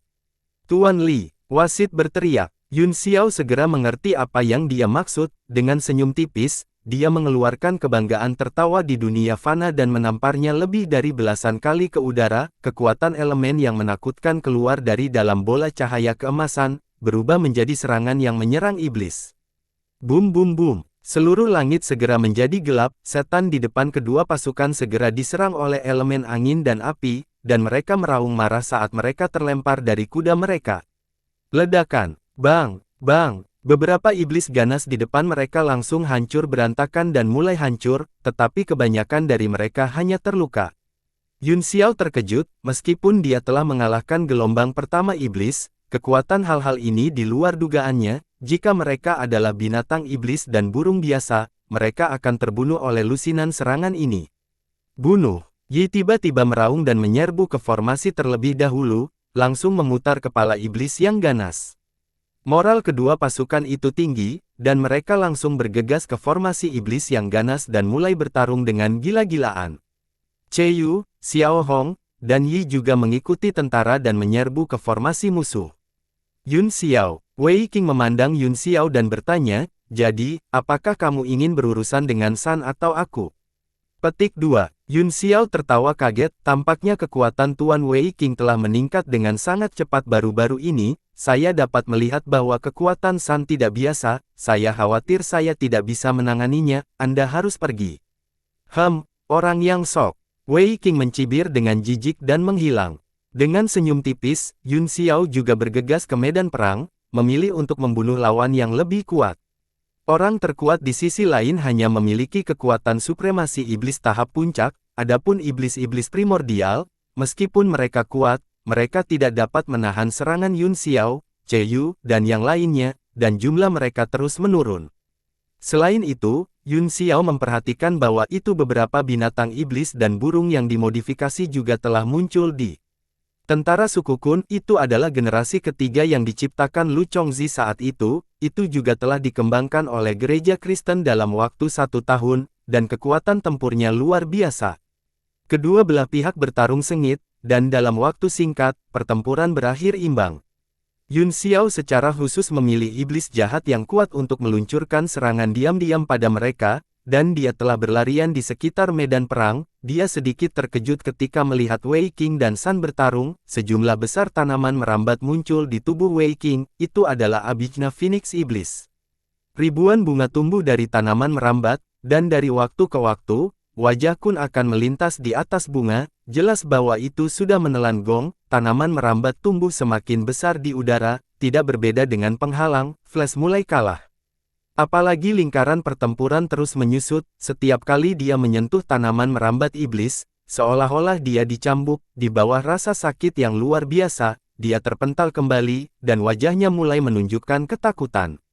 Tuan Li, wasit berteriak. Yun Xiao segera mengerti apa yang dia maksud, dengan senyum tipis, dia mengeluarkan kebanggaan tertawa di dunia fana dan menamparnya lebih dari belasan kali ke udara, kekuatan elemen yang menakutkan keluar dari dalam bola cahaya keemasan, berubah menjadi serangan yang menyerang iblis. Bum bum bum, seluruh langit segera menjadi gelap, setan di depan kedua pasukan segera diserang oleh elemen angin dan api, dan mereka meraung marah saat mereka terlempar dari kuda mereka. Ledakan, bang, bang. Beberapa iblis ganas di depan mereka langsung hancur berantakan dan mulai hancur, tetapi kebanyakan dari mereka hanya terluka. Yun Xiao terkejut, meskipun dia telah mengalahkan gelombang pertama iblis, kekuatan hal-hal ini di luar dugaannya, jika mereka adalah binatang iblis dan burung biasa, mereka akan terbunuh oleh lusinan serangan ini. Bunuh! Yi tiba-tiba meraung dan menyerbu ke formasi terlebih dahulu, langsung memutar kepala iblis yang ganas. Moral kedua pasukan itu tinggi, dan mereka langsung bergegas ke formasi iblis yang ganas dan mulai bertarung dengan gila-gilaan. Cheyu, Xiao Hong, dan Yi juga mengikuti tentara dan menyerbu ke formasi musuh. Yun Xiao, Wei Qing memandang Yun Xiao dan bertanya, jadi, apakah kamu ingin berurusan dengan San atau aku? Petik 2. Yun Xiao tertawa kaget, tampaknya kekuatan Tuan Wei Qing telah meningkat dengan sangat cepat baru-baru ini, saya dapat melihat bahwa kekuatan San tidak biasa, saya khawatir saya tidak bisa menanganinya, Anda harus pergi. Orang yang sok. Wei Qing mencibir dengan jijik dan menghilang. Dengan senyum tipis, Yun Xiao juga bergegas ke medan perang, memilih untuk membunuh lawan yang lebih kuat. Orang terkuat di sisi lain hanya memiliki kekuatan supremasi iblis tahap puncak, adapun iblis-iblis primordial, meskipun mereka kuat, mereka tidak dapat menahan serangan Yun Xiao, Yu, dan yang lainnya, dan jumlah mereka terus menurun. Selain itu, Yun Xiao memperhatikan bahwa itu beberapa binatang iblis dan burung yang dimodifikasi juga telah muncul di tentara suku Kun. Itu adalah generasi ketiga yang diciptakan Lu Chongzi saat itu juga telah dikembangkan oleh gereja Kristen dalam waktu 1 tahun, dan kekuatan tempurnya luar biasa. Kedua belah pihak bertarung sengit, dan dalam waktu singkat, pertempuran berakhir imbang. Yun Xiao secara khusus memilih iblis jahat yang kuat untuk meluncurkan serangan diam-diam pada mereka, dan dia telah berlarian di sekitar medan perang. Dia sedikit terkejut ketika melihat Wei Qing dan San bertarung. Sejumlah besar tanaman merambat muncul di tubuh Wei Qing, itu adalah Abijna Phoenix Iblis. Ribuan bunga tumbuh dari tanaman merambat, dan dari waktu ke waktu, wajah Kun akan melintas di atas bunga, jelas bahwa itu sudah menelan gong. Tanaman merambat tumbuh semakin besar di udara, tidak berbeda dengan penghalang. Flash mulai kalah. Apalagi lingkaran pertempuran terus menyusut, setiap kali dia menyentuh tanaman merambat iblis, seolah-olah dia dicambuk, di bawah rasa sakit yang luar biasa, dia terpental kembali, dan wajahnya mulai menunjukkan ketakutan.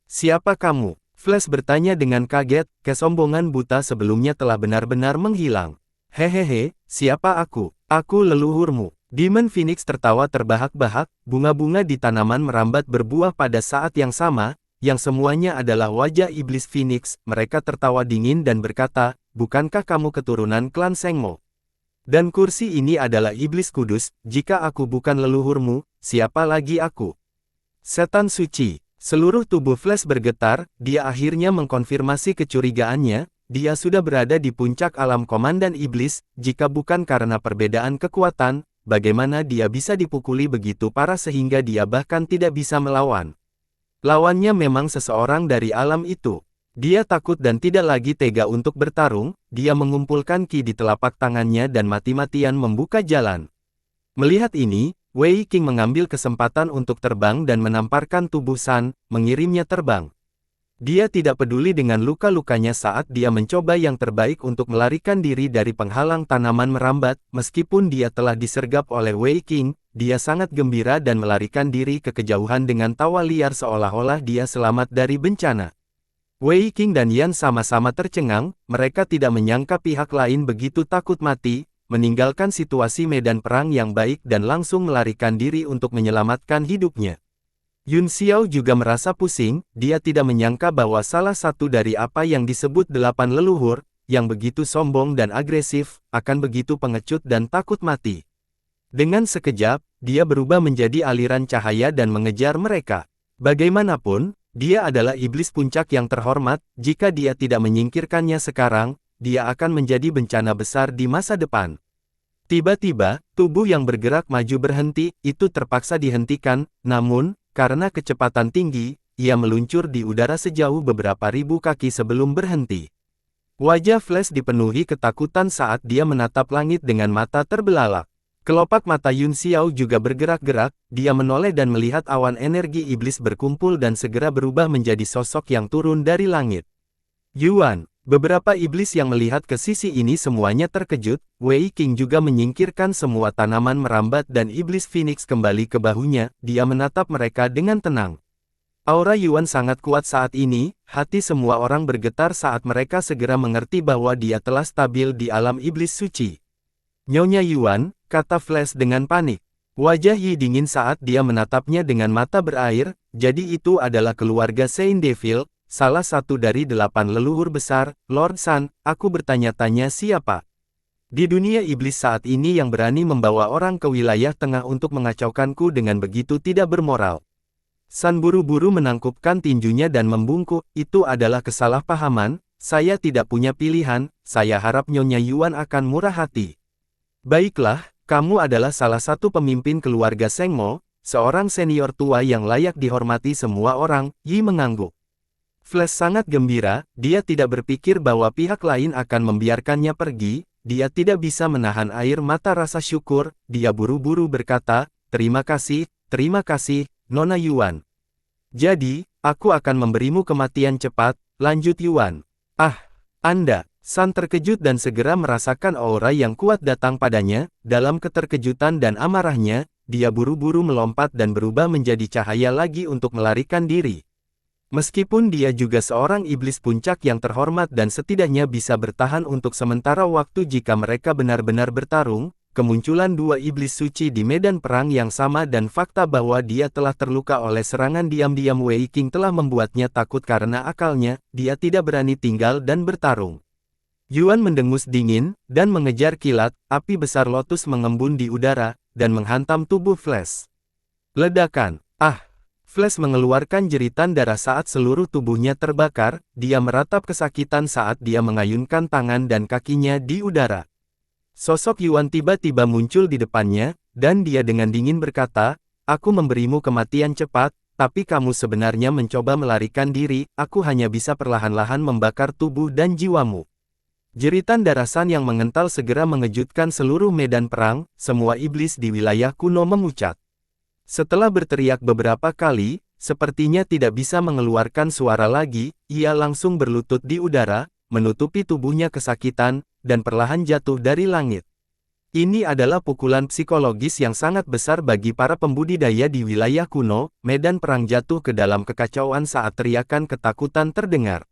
"Siapa kamu?" Flash bertanya dengan kaget, kesombongan buta sebelumnya telah benar-benar menghilang. "Hehehe, siapa aku? Aku leluhurmu." Demon Phoenix tertawa terbahak-bahak, bunga-bunga di tanaman merambat berbuah pada saat yang sama, yang semuanya adalah wajah iblis Phoenix. Mereka tertawa dingin dan berkata, "Bukankah kamu keturunan klan Sengmo? Dan kursi ini adalah iblis kudus, jika aku bukan leluhurmu, siapa lagi aku?" Setan suci. Seluruh tubuh Flash bergetar, dia akhirnya mengkonfirmasi kecurigaannya, dia sudah berada di puncak alam komandan iblis. Jika bukan karena perbedaan kekuatan, bagaimana dia bisa dipukuli begitu parah sehingga dia bahkan tidak bisa melawan? Lawannya memang seseorang dari alam itu. Dia takut dan tidak lagi tega untuk bertarung. Dia mengumpulkan ki di telapak tangannya dan mati-matian membuka jalan. Melihat ini, Wei Qing mengambil kesempatan untuk terbang dan menamparkan tubuh San, mengirimnya terbang. Dia tidak peduli dengan luka-lukanya saat dia mencoba yang terbaik untuk melarikan diri dari penghalang tanaman merambat. Meskipun dia telah disergap oleh Wei Qing, dia sangat gembira dan melarikan diri ke kejauhan dengan tawa liar seolah-olah dia selamat dari bencana. Wei Qing dan Yan sama-sama tercengang, mereka tidak menyangka pihak lain begitu takut mati, meninggalkan situasi medan perang yang baik dan langsung melarikan diri untuk menyelamatkan hidupnya. Yun Xiao juga merasa pusing, dia tidak menyangka bahwa salah satu dari apa yang disebut 8 leluhur, yang begitu sombong dan agresif, akan begitu pengecut dan takut mati. Dengan sekejap, dia berubah menjadi aliran cahaya dan mengejar mereka. Bagaimanapun, dia adalah iblis puncak yang terhormat. Jika dia tidak menyingkirkannya sekarang, dia akan menjadi bencana besar di masa depan. Tiba-tiba, tubuh yang bergerak maju berhenti, itu terpaksa dihentikan, namun, karena kecepatan tinggi, ia meluncur di udara sejauh beberapa ribu kaki sebelum berhenti. Wajah Flash dipenuhi ketakutan saat dia menatap langit dengan mata terbelalak. Kelopak mata Yun Xiao juga bergerak-gerak, dia menoleh dan melihat awan energi iblis berkumpul dan segera berubah menjadi sosok yang turun dari langit. Yuan. Beberapa iblis yang melihat ke sisi ini semuanya terkejut. Wei Qing juga menyingkirkan semua tanaman merambat dan iblis Phoenix kembali ke bahunya. Dia menatap mereka dengan tenang. Aura Yuan sangat kuat saat ini. Hati semua orang bergetar saat mereka segera mengerti bahwa dia telah stabil di alam iblis suci. "Nyonya Yuan," kata Flash dengan panik. Wajah Yi dingin saat dia menatapnya dengan mata berair. "Jadi itu adalah keluarga Saint Devil, salah satu dari 8 leluhur besar, Lord San." "Aku bertanya-tanya siapa di dunia iblis saat ini yang berani membawa orang ke wilayah tengah untuk mengacaukanku dengan begitu tidak bermoral?" San buru-buru menangkupkan tinjunya dan membungkuk. "Itu adalah kesalahpahaman, saya tidak punya pilihan, saya harap Nyonya Yuan akan murah hati." "Baiklah, kamu adalah salah satu pemimpin keluarga Sengmo, seorang senior tua yang layak dihormati semua orang." Yi mengangguk. Flash sangat gembira, dia tidak berpikir bahwa pihak lain akan membiarkannya pergi. dia tidak bisa menahan air mata rasa syukur, dia buru-buru berkata, terima kasih, Nona Yuan. Jadi, aku akan memberimu kematian cepat, lanjut Yuan. Ah, Anda. San terkejut dan segera merasakan aura yang kuat datang padanya. Dalam keterkejutan dan amarahnya, dia buru-buru melompat dan berubah menjadi cahaya lagi untuk melarikan diri. Meskipun dia juga seorang iblis puncak yang terhormat dan setidaknya bisa bertahan untuk sementara waktu jika mereka benar-benar bertarung, kemunculan dua iblis suci di medan perang yang sama dan fakta bahwa dia telah terluka oleh serangan diam-diam Wei Qing telah membuatnya takut karena akalnya, dia tidak berani tinggal dan bertarung. Yuan mendengus dingin, dan mengejar kilat, api besar lotus mengembun di udara, dan menghantam tubuh Flash. Ledakan. Ah! Flash mengeluarkan jeritan darah saat seluruh tubuhnya terbakar, dia meratap kesakitan saat dia mengayunkan tangan dan kakinya di udara. Sosok Yuan tiba-tiba muncul di depannya, dan dia dengan dingin berkata, aku memberimu kematian cepat, tapi kamu sebenarnya mencoba melarikan diri, aku hanya bisa perlahan-lahan membakar tubuh dan jiwamu. Jeritan darah San yang mengental segera mengejutkan seluruh medan perang, semua iblis di wilayah kuno memucat. Setelah berteriak beberapa kali, sepertinya tidak bisa mengeluarkan suara lagi, ia langsung berlutut di udara, menutupi tubuhnya kesakitan, dan perlahan jatuh dari langit. Ini adalah pukulan psikologis yang sangat besar bagi para pembudidaya di wilayah kuno, medan perang jatuh ke dalam kekacauan saat teriakan ketakutan terdengar.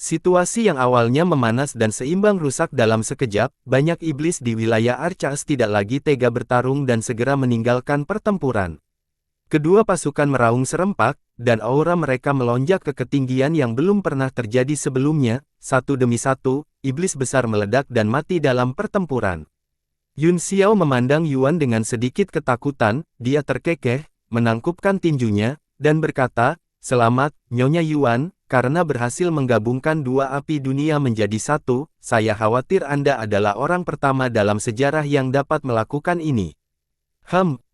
Situasi yang awalnya memanas dan seimbang rusak dalam sekejap, banyak iblis di wilayah Archas tidak lagi tega bertarung dan segera meninggalkan pertempuran. Kedua pasukan meraung serempak, dan aura mereka melonjak ke ketinggian yang belum pernah terjadi sebelumnya, satu demi satu, iblis besar meledak dan mati dalam pertempuran. Yun Xiao memandang Yuan dengan sedikit ketakutan, dia terkekeh, menangkupkan tinjunya, dan berkata, selamat, Nyonya Yuan. Karena berhasil menggabungkan dua api dunia menjadi satu, saya khawatir Anda adalah orang pertama dalam sejarah yang dapat melakukan ini.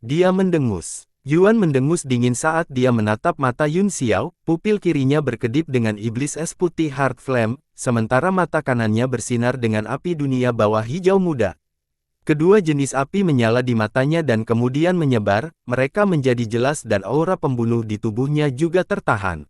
Dia mendengus. Yuan mendengus dingin saat dia menatap mata Yun Xiao, pupil kirinya berkedip dengan iblis es putih Heart Flame, sementara mata kanannya bersinar dengan api dunia bawah hijau muda. Kedua jenis api menyala di matanya dan kemudian menyebar, mereka menjadi jelas dan aura pembunuh di tubuhnya juga tertahan.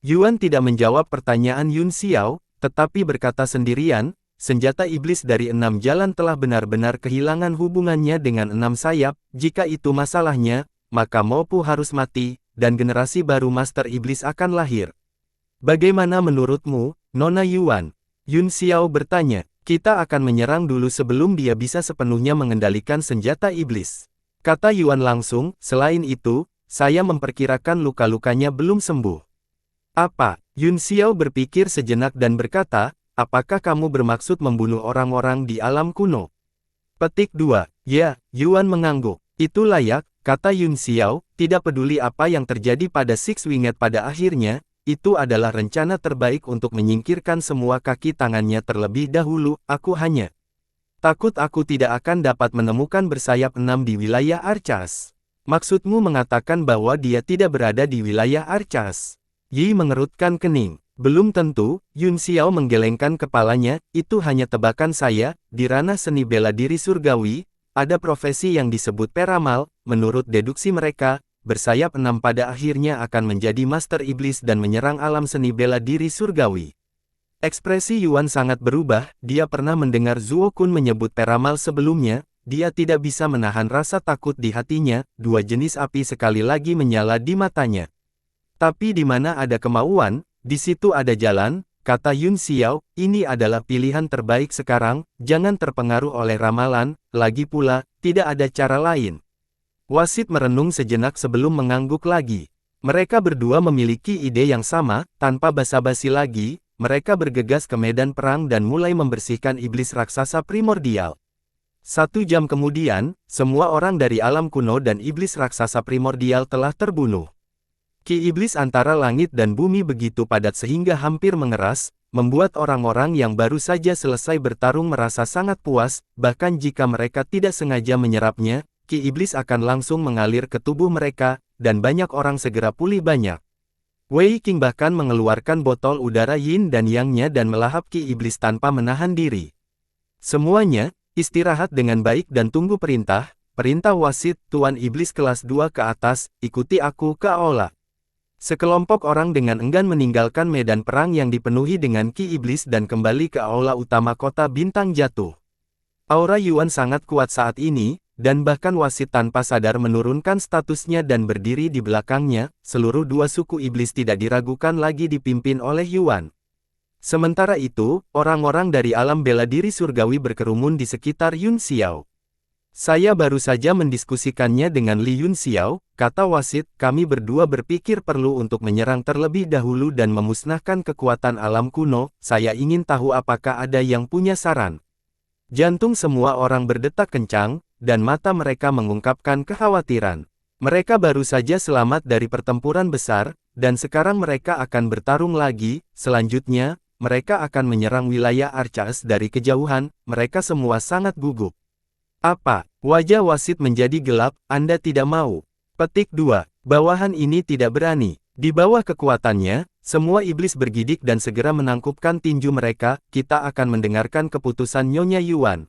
Yuan tidak menjawab pertanyaan Yun Xiao, tetapi berkata sendirian, senjata iblis dari 6 jalan telah benar-benar kehilangan hubungannya dengan 6 sayap, jika itu masalahnya, maka Mopu harus mati, dan generasi baru Master Iblis akan lahir. Bagaimana menurutmu, Nona Yuan? Yun Xiao bertanya, kita akan menyerang dulu sebelum dia bisa sepenuhnya mengendalikan senjata iblis. Kata Yuan langsung, selain itu, saya memperkirakan luka-lukanya belum sembuh. Apa? Yun Xiao berpikir sejenak dan berkata, apakah kamu bermaksud membunuh orang-orang di alam kuno? Petik 2. Ya, Yuan mengangguk. Itu layak, kata Yun Xiao, tidak peduli apa yang terjadi pada Six Winged pada akhirnya, itu adalah rencana terbaik untuk menyingkirkan semua kaki tangannya terlebih dahulu, aku hanya takut aku tidak akan dapat menemukan bersayap 6 di wilayah Archas. Maksudmu mengatakan bahwa dia tidak berada di wilayah Archas? Yi mengerutkan kening. Belum tentu, Yun Xiao menggelengkan kepalanya, itu hanya tebakan saya, di ranah seni bela diri surgawi, ada profesi yang disebut peramal, menurut deduksi mereka, bersayap 6 pada akhirnya akan menjadi Master Iblis dan menyerang alam seni bela diri surgawi. Ekspresi Yuan sangat berubah, dia pernah mendengar Zuo Kun menyebut peramal sebelumnya, dia tidak bisa menahan rasa takut di hatinya, dua jenis api sekali lagi menyala di matanya. Tapi di mana ada kemauan, di situ ada jalan, kata Yun Xiao, ini adalah pilihan terbaik sekarang, jangan terpengaruh oleh ramalan, lagi pula, tidak ada cara lain. Wasit merenung sejenak sebelum mengangguk lagi. Mereka berdua memiliki ide yang sama, tanpa basa-basi lagi, mereka bergegas ke medan perang dan mulai membersihkan iblis raksasa primordial. 1 jam kemudian, semua orang dari alam kuno dan iblis raksasa primordial telah terbunuh. Ki iblis antara langit dan bumi begitu padat sehingga hampir mengeras, membuat orang-orang yang baru saja selesai bertarung merasa sangat puas, bahkan jika mereka tidak sengaja menyerapnya, ki iblis akan langsung mengalir ke tubuh mereka, dan banyak orang segera pulih banyak. Wei Qing bahkan mengeluarkan botol udara yin dan yang-nya dan melahap ki iblis tanpa menahan diri. Semuanya, istirahat dengan baik dan tunggu perintah. Perintah wasit, Tuan Iblis kelas 2 ke atas, ikuti aku ke aula. Sekelompok orang dengan enggan meninggalkan medan perang yang dipenuhi dengan Ki Iblis dan kembali ke aula utama kota bintang jatuh. Aura Yuan sangat kuat saat ini, dan bahkan wasit tanpa sadar menurunkan statusnya dan berdiri di belakangnya. Seluruh dua suku iblis tidak diragukan lagi dipimpin oleh Yuan. Sementara itu, orang-orang dari alam bela diri surgawi berkerumun di sekitar Yun Xiao. Saya baru saja mendiskusikannya dengan Li Yun Xiao, kata wasit, kami berdua berpikir perlu untuk menyerang terlebih dahulu dan memusnahkan kekuatan alam kuno. Saya ingin tahu apakah ada yang punya saran. Jantung semua orang berdetak kencang, dan mata mereka mengungkapkan kekhawatiran. Mereka baru saja selamat dari pertempuran besar, dan sekarang mereka akan bertarung lagi. Selanjutnya, mereka akan menyerang wilayah Archas dari kejauhan. Mereka semua sangat gugup. Apa? Wajah wasit menjadi gelap, Anda tidak mau. Petik 2. Bawahan ini tidak berani. Di bawah kekuatannya, semua iblis bergidik dan segera menangkupkan tinju mereka. Kita akan mendengarkan keputusan Nyonya Yuan.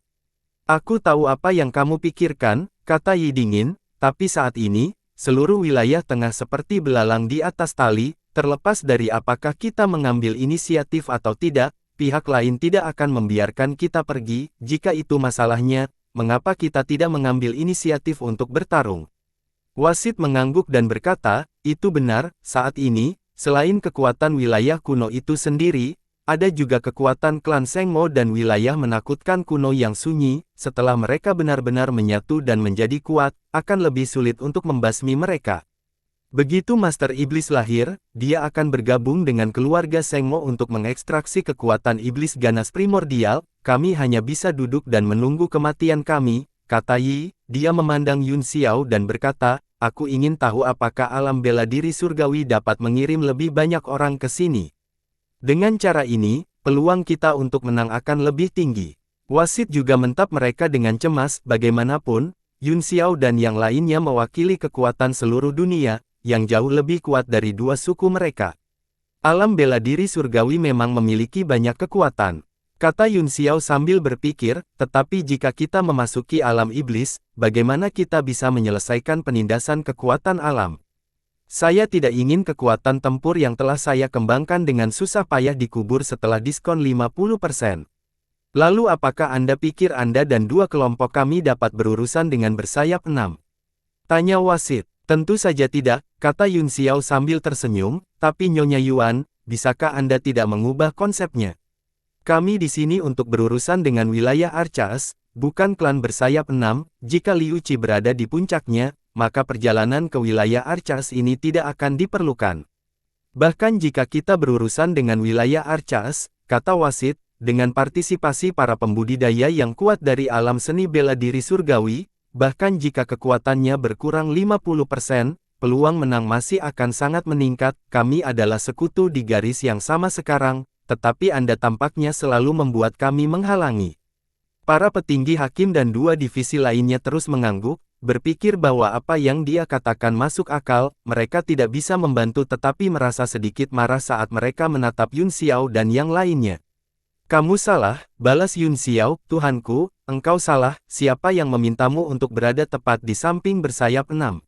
Aku tahu apa yang kamu pikirkan, kata Yi dingin, tapi saat ini, seluruh wilayah tengah seperti belalang di atas tali. Terlepas dari apakah kita mengambil inisiatif atau tidak, pihak lain tidak akan membiarkan kita pergi. Jika itu masalahnya, mengapa kita tidak mengambil inisiatif untuk bertarung? Wasit mengangguk dan berkata, itu benar, saat ini, selain kekuatan wilayah kuno itu sendiri, ada juga kekuatan klan Sengmo dan wilayah menakutkan kuno yang sunyi. Setelah mereka benar-benar menyatu dan menjadi kuat, akan lebih sulit untuk membasmi mereka. Begitu Master Iblis lahir, dia akan bergabung dengan keluarga Sengmo untuk mengekstraksi kekuatan iblis ganas primordial. Kami hanya bisa duduk dan menunggu kematian kami, kata Yi. Dia memandang Yun Xiao dan berkata, aku ingin tahu apakah alam bela diri surgawi dapat mengirim lebih banyak orang ke sini. Dengan cara ini, peluang kita untuk menang akan lebih tinggi. Wasit juga mentap mereka dengan cemas. Bagaimanapun, Yun Xiao dan yang lainnya mewakili kekuatan seluruh dunia, yang jauh lebih kuat dari dua suku mereka. Alam bela diri surgawi memang memiliki banyak kekuatan, kata Yun Xiao sambil berpikir, tetapi jika kita memasuki alam iblis, bagaimana kita bisa menyelesaikan penindasan kekuatan alam? Saya tidak ingin kekuatan tempur yang telah saya kembangkan dengan susah payah dikubur setelah diskon 50%. Lalu apakah Anda pikir Anda dan dua kelompok kami dapat berurusan dengan bersayap 6? Tanya wasit. Tentu saja tidak, kata Yun Xiao sambil tersenyum, tapi Nyonya Yuan, bisakah Anda tidak mengubah konsepnya? Kami di sini untuk berurusan dengan wilayah Archas, bukan klan bersayap 6, jika Liu Qi berada di puncaknya, maka perjalanan ke wilayah Archas ini tidak akan diperlukan. Bahkan jika kita berurusan dengan wilayah Archas, kata wasit, dengan partisipasi para pembudidaya yang kuat dari alam seni bela diri surgawi, bahkan jika kekuatannya berkurang 50%, peluang menang masih akan sangat meningkat. Kami adalah sekutu di garis yang sama sekarang, tetapi Anda tampaknya selalu membuat kami menghalangi. Para petinggi hakim dan dua divisi lainnya terus mengangguk, berpikir bahwa apa yang dia katakan masuk akal. Mereka tidak bisa membantu tetapi merasa sedikit marah saat mereka menatap Yun Xiao dan yang lainnya. Kamu salah, balas Yun Xiao, Tuhanku, engkau salah, siapa yang memintamu untuk berada tepat di samping bersayap 6?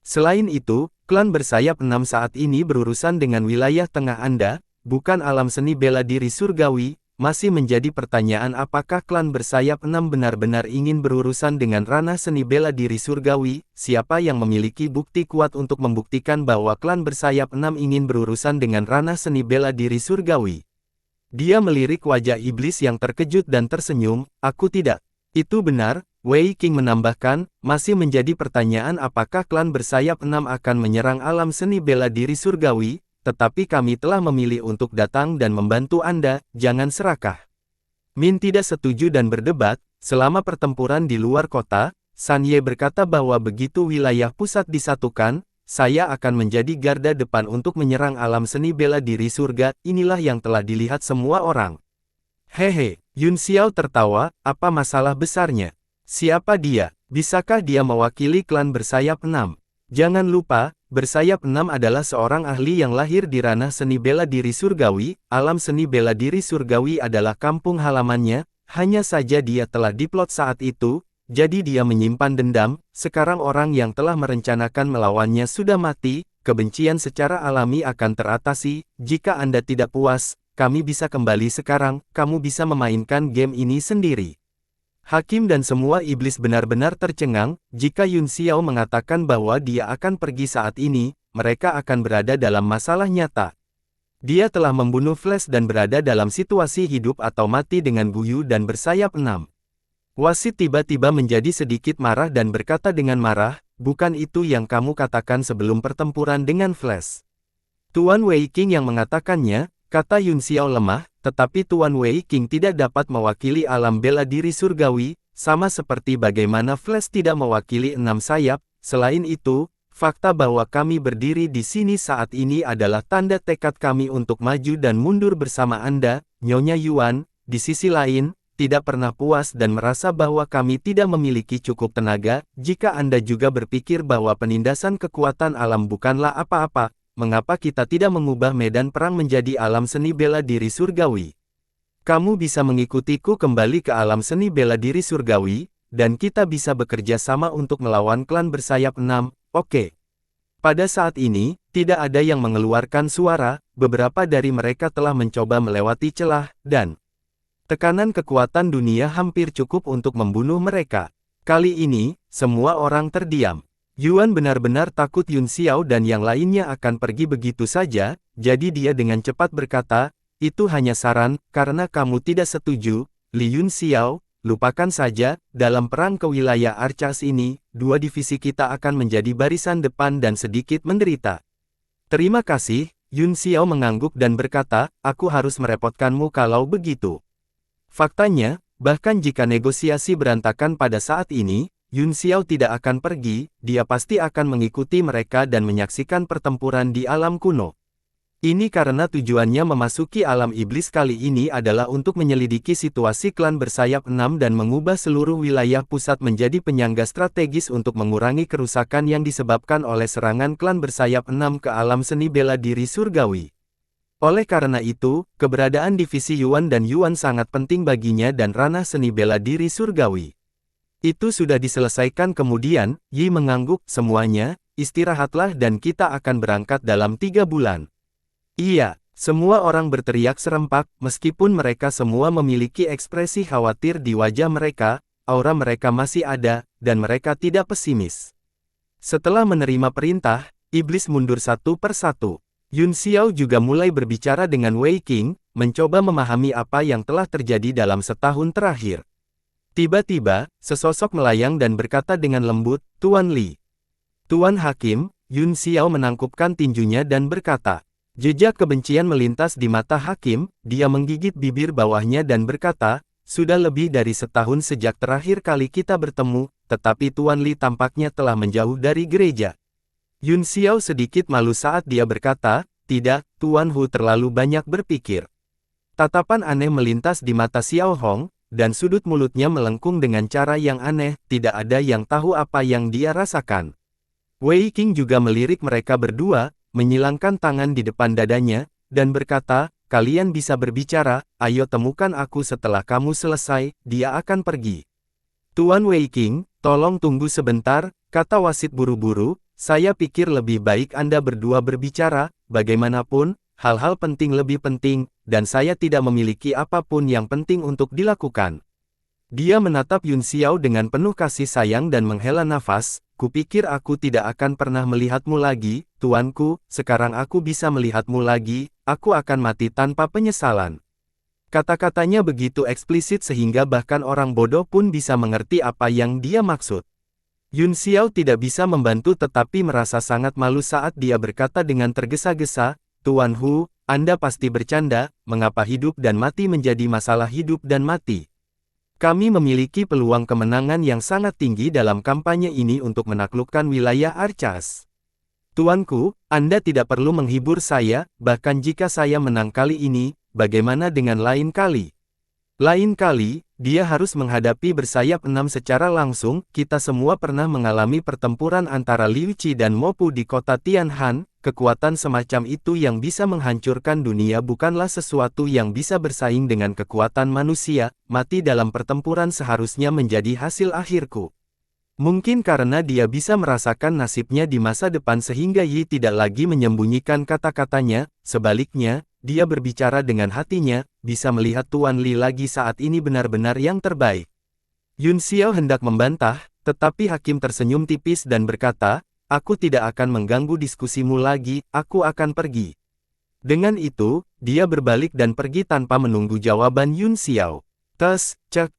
Selain itu, klan bersayap 6 saat ini berurusan dengan wilayah tengah Anda, bukan alam seni bela diri surgawi. Masih menjadi pertanyaan apakah klan bersayap 6 benar-benar ingin berurusan dengan ranah seni bela diri surgawi. Siapa yang memiliki bukti kuat untuk membuktikan bahwa klan bersayap 6 ingin berurusan dengan ranah seni bela diri surgawi? Dia melirik wajah iblis yang terkejut dan tersenyum, aku tidak. Itu benar, Wei King menambahkan, masih menjadi pertanyaan apakah klan bersayap 6 akan menyerang alam seni bela diri surgawi, tetapi kami telah memilih untuk datang dan membantu Anda, jangan serakah. Min tidak setuju dan berdebat, selama pertempuran di luar kota, San Ye berkata bahwa begitu wilayah pusat disatukan, saya akan menjadi garda depan untuk menyerang alam seni bela diri surga. Inilah yang telah dilihat semua orang. Hehe, Yun Xiao tertawa, apa masalah besarnya? Siapa dia? Bisakah dia mewakili klan bersayap 6? Jangan lupa, bersayap 6 adalah seorang ahli yang lahir di ranah seni bela diri surgawi. Alam seni bela diri surgawi adalah kampung halamannya. Hanya saja dia telah diplot saat itu, jadi dia menyimpan dendam. Sekarang orang yang telah merencanakan melawannya sudah mati, kebencian secara alami akan teratasi. Jika Anda tidak puas, kami bisa kembali sekarang, kamu bisa memainkan game ini sendiri. Hakim dan semua iblis benar-benar tercengang. Jika Yun Xiao mengatakan bahwa dia akan pergi saat ini, mereka akan berada dalam masalah nyata. Dia telah membunuh Flash dan berada dalam situasi hidup atau mati dengan Guyu dan bersayap 6. Wasit tiba-tiba menjadi sedikit marah dan berkata dengan marah, bukan itu yang kamu katakan sebelum pertempuran dengan Flash. Tuan Wei King yang mengatakannya, kata Yun Xiao lemah, tetapi Tuan Wei King tidak dapat mewakili alam bela diri surgawi, sama seperti bagaimana Flash tidak mewakili 6 sayap. Selain itu, fakta bahwa kami berdiri di sini saat ini adalah tanda tekad kami untuk maju dan mundur bersama Anda, Nyonya Yuan. Di sisi lain, tidak pernah puas dan merasa bahwa kami tidak memiliki cukup tenaga. Jika Anda juga berpikir bahwa penindasan kekuatan alam bukanlah apa-apa, mengapa kita tidak mengubah medan perang menjadi alam seni bela diri surgawi? Kamu bisa mengikutiku kembali ke alam seni bela diri surgawi, dan kita bisa bekerja sama untuk melawan klan bersayap 6, oke. Pada saat ini, tidak ada yang mengeluarkan suara, beberapa dari mereka telah mencoba melewati celah, dan tekanan kekuatan dunia hampir cukup untuk membunuh mereka. Kali ini, semua orang terdiam. Yuan benar-benar takut Yun Xiao dan yang lainnya akan pergi begitu saja, jadi dia dengan cepat berkata, itu hanya saran, karena kamu tidak setuju, Li Yun Xiao, lupakan saja, dalam perang ke wilayah Archas ini, 2 divisi kita akan menjadi barisan depan dan sedikit menderita. Terima kasih, Yun Xiao mengangguk dan berkata, aku harus merepotkanmu kalau begitu. Faktanya, bahkan jika negosiasi berantakan pada saat ini, Yun Xiao tidak akan pergi, dia pasti akan mengikuti mereka dan menyaksikan pertempuran di alam kuno. Ini karena tujuannya memasuki alam iblis kali ini adalah untuk menyelidiki situasi klan bersayap 6 dan mengubah seluruh wilayah pusat menjadi penyangga strategis untuk mengurangi kerusakan yang disebabkan oleh serangan klan bersayap 6 ke alam seni bela diri surgawi. Oleh karena itu, keberadaan divisi Yuan dan Yuan sangat penting baginya dan ranah seni bela diri surgawi. Itu sudah diselesaikan kemudian, Yi mengangguk, semuanya, istirahatlah dan kita akan berangkat dalam 3 bulan. Iya, semua orang berteriak serempak, meskipun mereka semua memiliki ekspresi khawatir di wajah mereka, aura mereka masih ada, dan mereka tidak pesimis. Setelah menerima perintah, iblis mundur satu per satu. Yun Xiao juga mulai berbicara dengan Wei King, mencoba memahami apa yang telah terjadi dalam setahun terakhir. Tiba-tiba, sesosok melayang dan berkata dengan lembut, Tuan Li. Tuan Hakim, Yun Xiao menangkupkan tinjunya dan berkata. Jejak kebencian melintas di mata Hakim, dia menggigit bibir bawahnya dan berkata, sudah lebih dari setahun sejak terakhir kali kita bertemu, tetapi Tuan Li tampaknya telah menjauh dari gereja. Yun Xiao sedikit malu saat dia berkata, tidak, Tuan Hu terlalu banyak berpikir. Tatapan aneh melintas di mata Xiao Hong, dan sudut mulutnya melengkung dengan cara yang aneh, tidak ada yang tahu apa yang dia rasakan. Wei King juga melirik mereka berdua, menyilangkan tangan di depan dadanya, dan berkata, kalian bisa berbicara, ayo temukan aku setelah kamu selesai, dia akan pergi. Tuan Wei King, tolong tunggu sebentar, kata wasit buru-buru, saya pikir lebih baik Anda berdua berbicara, bagaimanapun, hal-hal penting lebih penting, dan saya tidak memiliki apapun yang penting untuk dilakukan. Dia menatap Yun Xiao dengan penuh kasih sayang dan menghela nafas, kupikir aku tidak akan pernah melihatmu lagi, tuanku, sekarang aku bisa melihatmu lagi, aku akan mati tanpa penyesalan. Kata-katanya begitu eksplisit sehingga bahkan orang bodoh pun bisa mengerti apa yang dia maksud. Yun Xiao tidak bisa membantu tetapi merasa sangat malu saat dia berkata dengan tergesa-gesa, Tuan Hu, Anda pasti bercanda, mengapa hidup dan mati menjadi masalah hidup dan mati? Kami memiliki peluang kemenangan yang sangat tinggi dalam kampanye ini untuk menaklukkan wilayah Archas. Tuanku, Anda tidak perlu menghibur saya, bahkan jika saya menang kali ini, bagaimana dengan lain kali? Lain kali, dia harus menghadapi bersayap 6 secara langsung. Kita semua pernah mengalami pertempuran antara Liu Qi dan Mo Pu di kota Tianhan, kekuatan semacam itu yang bisa menghancurkan dunia bukanlah sesuatu yang bisa bersaing dengan kekuatan manusia, mati dalam pertempuran seharusnya menjadi hasil akhirku. Mungkin karena dia bisa merasakan nasibnya di masa depan sehingga Yi tidak lagi menyembunyikan kata-katanya, sebaliknya, dia berbicara dengan hatinya, bisa melihat Tuan Li lagi saat ini benar-benar yang terbaik. Yun Xiao hendak membantah, tetapi hakim tersenyum tipis dan berkata, aku tidak akan mengganggu diskusimu lagi, aku akan pergi. Dengan itu, dia berbalik dan pergi tanpa menunggu jawaban Yun Xiao.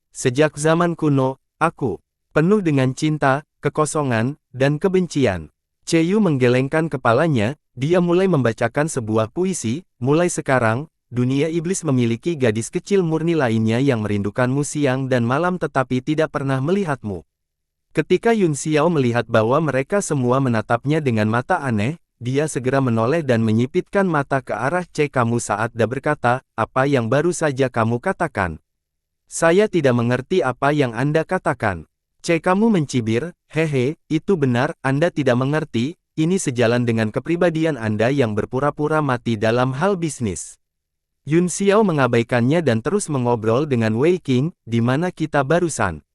Sejak zaman kuno, aku penuh dengan cinta, kekosongan, dan kebencian. Yu menggelengkan kepalanya, dia mulai membacakan sebuah puisi, mulai sekarang, dunia iblis memiliki gadis kecil murni lainnya yang merindukanmu siang dan malam tetapi tidak pernah melihatmu. Ketika Yun Xiao melihat bahwa mereka semua menatapnya dengan mata aneh, dia segera menoleh dan menyipitkan mata ke arah kamu saat dia berkata, apa yang baru saja kamu katakan? Saya tidak mengerti apa yang Anda katakan. Kamu mencibir, hehe, itu benar, Anda tidak mengerti, ini sejalan dengan kepribadian Anda yang berpura-pura mati dalam hal bisnis. Yun Xiao mengabaikannya dan terus mengobrol dengan Wei Qing, di mana kita barusan.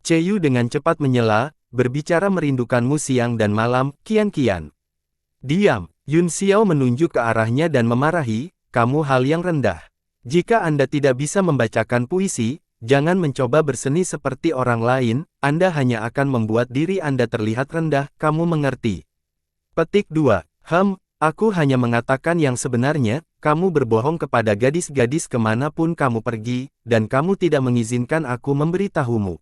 Yu dengan cepat menyela, berbicara merindukanmu siang dan malam, kian-kian. Diam, Yun Xiao menunjuk ke arahnya dan memarahi, kamu hal yang rendah. Jika Anda tidak bisa membacakan puisi, jangan mencoba berseni seperti orang lain, Anda hanya akan membuat diri Anda terlihat rendah, kamu mengerti. Petik 2. Aku hanya mengatakan yang sebenarnya, kamu berbohong kepada gadis-gadis kemanapun kamu pergi, dan kamu tidak mengizinkan aku memberitahumu.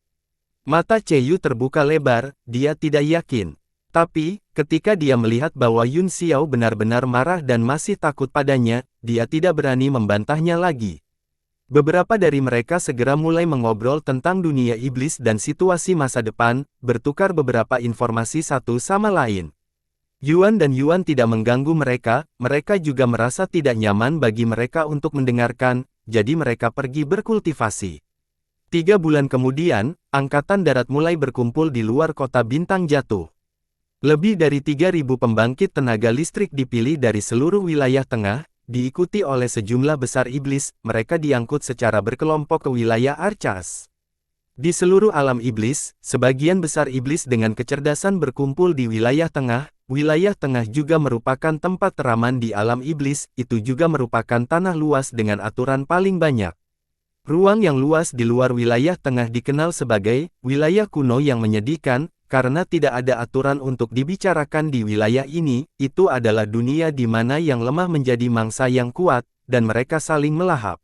Mata Yu terbuka lebar, dia tidak yakin. Tapi, ketika dia melihat bahwa Yun Xiao benar-benar marah dan masih takut padanya, dia tidak berani membantahnya lagi. Beberapa dari mereka segera mulai mengobrol tentang dunia iblis dan situasi masa depan, bertukar beberapa informasi satu sama lain. Yuan dan Yuan tidak mengganggu mereka juga merasa tidak nyaman bagi mereka untuk mendengarkan, jadi mereka pergi berkultivasi. 3 bulan kemudian, Angkatan Darat mulai berkumpul di luar kota Bintang Jatuh. Lebih dari 3.000 pembangkit tenaga listrik dipilih dari seluruh wilayah tengah, diikuti oleh sejumlah besar iblis, mereka diangkut secara berkelompok ke wilayah Archas. Di seluruh alam iblis, sebagian besar iblis dengan kecerdasan berkumpul di wilayah tengah juga merupakan tempat teraman di alam iblis, itu juga merupakan tanah luas dengan aturan paling banyak. Ruang yang luas di luar wilayah tengah dikenal sebagai wilayah kuno yang menyedihkan, karena tidak ada aturan untuk dibicarakan di wilayah ini, itu adalah dunia di mana yang lemah menjadi mangsa yang kuat, dan mereka saling melahap.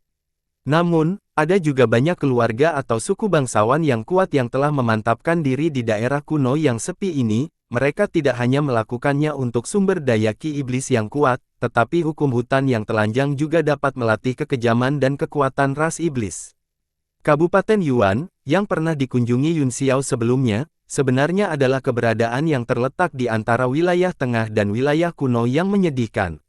Namun, ada juga banyak keluarga atau suku bangsawan yang kuat yang telah memantapkan diri di daerah kuno yang sepi ini, mereka tidak hanya melakukannya untuk sumber daya ki iblis yang kuat, tetapi hukum hutan yang telanjang juga dapat melatih kekejaman dan kekuatan ras iblis. Kabupaten Yuan, yang pernah dikunjungi Yun Xiao sebelumnya, sebenarnya adalah keberadaan yang terletak di antara wilayah tengah dan wilayah kuno yang menyedihkan.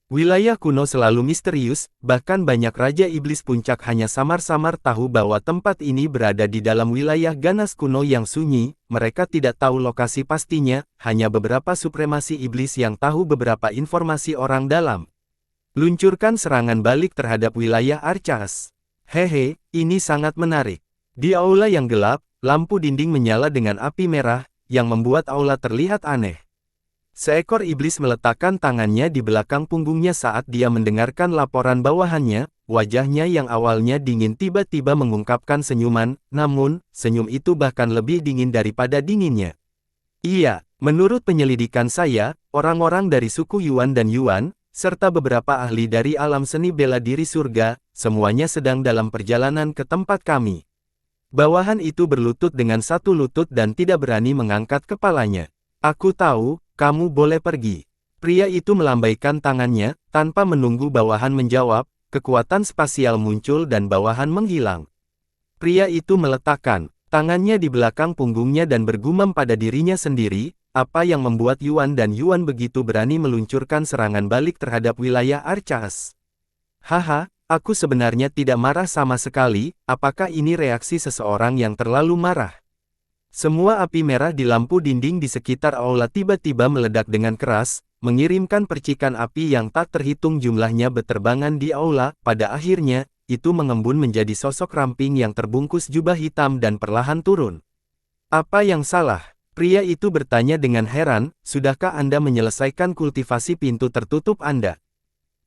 Wilayah kuno selalu misterius, bahkan banyak raja iblis puncak hanya samar-samar tahu bahwa tempat ini berada di dalam wilayah ganas kuno yang sunyi, mereka tidak tahu lokasi pastinya, hanya beberapa supremasi iblis yang tahu beberapa informasi orang dalam. Luncurkan serangan balik terhadap wilayah Archas. Hehe, ini sangat menarik. Di aula yang gelap, lampu dinding menyala dengan api merah, yang membuat aula terlihat aneh. Seekor iblis meletakkan tangannya di belakang punggungnya saat dia mendengarkan laporan bawahannya, wajahnya yang awalnya dingin tiba-tiba mengungkapkan senyuman, namun, senyum itu bahkan lebih dingin daripada dinginnya. Iya, menurut penyelidikan saya, orang-orang dari suku Yuan dan Yuan, serta beberapa ahli dari alam seni bela diri surga, semuanya sedang dalam perjalanan ke tempat kami. Bawahan itu berlutut dengan satu lutut dan tidak berani mengangkat kepalanya. Aku tahu, kamu boleh pergi. Pria itu melambaikan tangannya, tanpa menunggu bawahan menjawab, kekuatan spasial muncul dan bawahan menghilang. Pria itu meletakkan tangannya di belakang punggungnya dan bergumam pada dirinya sendiri, apa yang membuat Yuan dan Yuan begitu berani meluncurkan serangan balik terhadap wilayah Archas. Haha, aku sebenarnya tidak marah sama sekali, apakah ini reaksi seseorang yang terlalu marah? Semua api merah di lampu dinding di sekitar aula tiba-tiba meledak dengan keras, mengirimkan percikan api yang tak terhitung jumlahnya berterbangan di aula. Pada akhirnya, itu mengembun menjadi sosok ramping yang terbungkus jubah hitam dan perlahan turun. Apa yang salah? Pria itu bertanya dengan heran, sudahkah Anda menyelesaikan kultivasi pintu tertutup Anda?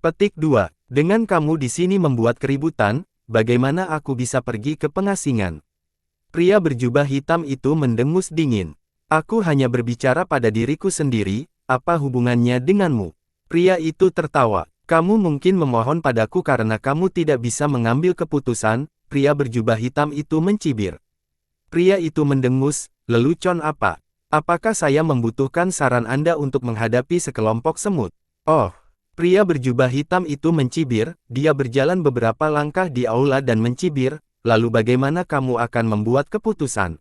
Petik 2. Dengan kamu di sini membuat keributan, bagaimana aku bisa pergi ke pengasingan? Pria berjubah hitam itu mendengus dingin. Aku hanya berbicara pada diriku sendiri, apa hubungannya denganmu? Pria itu tertawa. Kamu mungkin memohon padaku karena kamu tidak bisa mengambil keputusan. Pria berjubah hitam itu mencibir. Pria itu mendengus, lelucon apa? Apakah saya membutuhkan saran Anda untuk menghadapi sekelompok semut? Oh, pria berjubah hitam itu mencibir, dia berjalan beberapa langkah di aula dan mencibir, lalu bagaimana kamu akan membuat keputusan?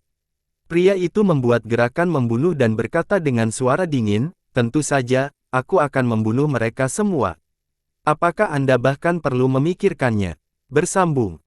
Pria itu membuat gerakan membunuh dan berkata dengan suara dingin, tentu saja, aku akan membunuh mereka semua. Apakah Anda bahkan perlu memikirkannya? Bersambung.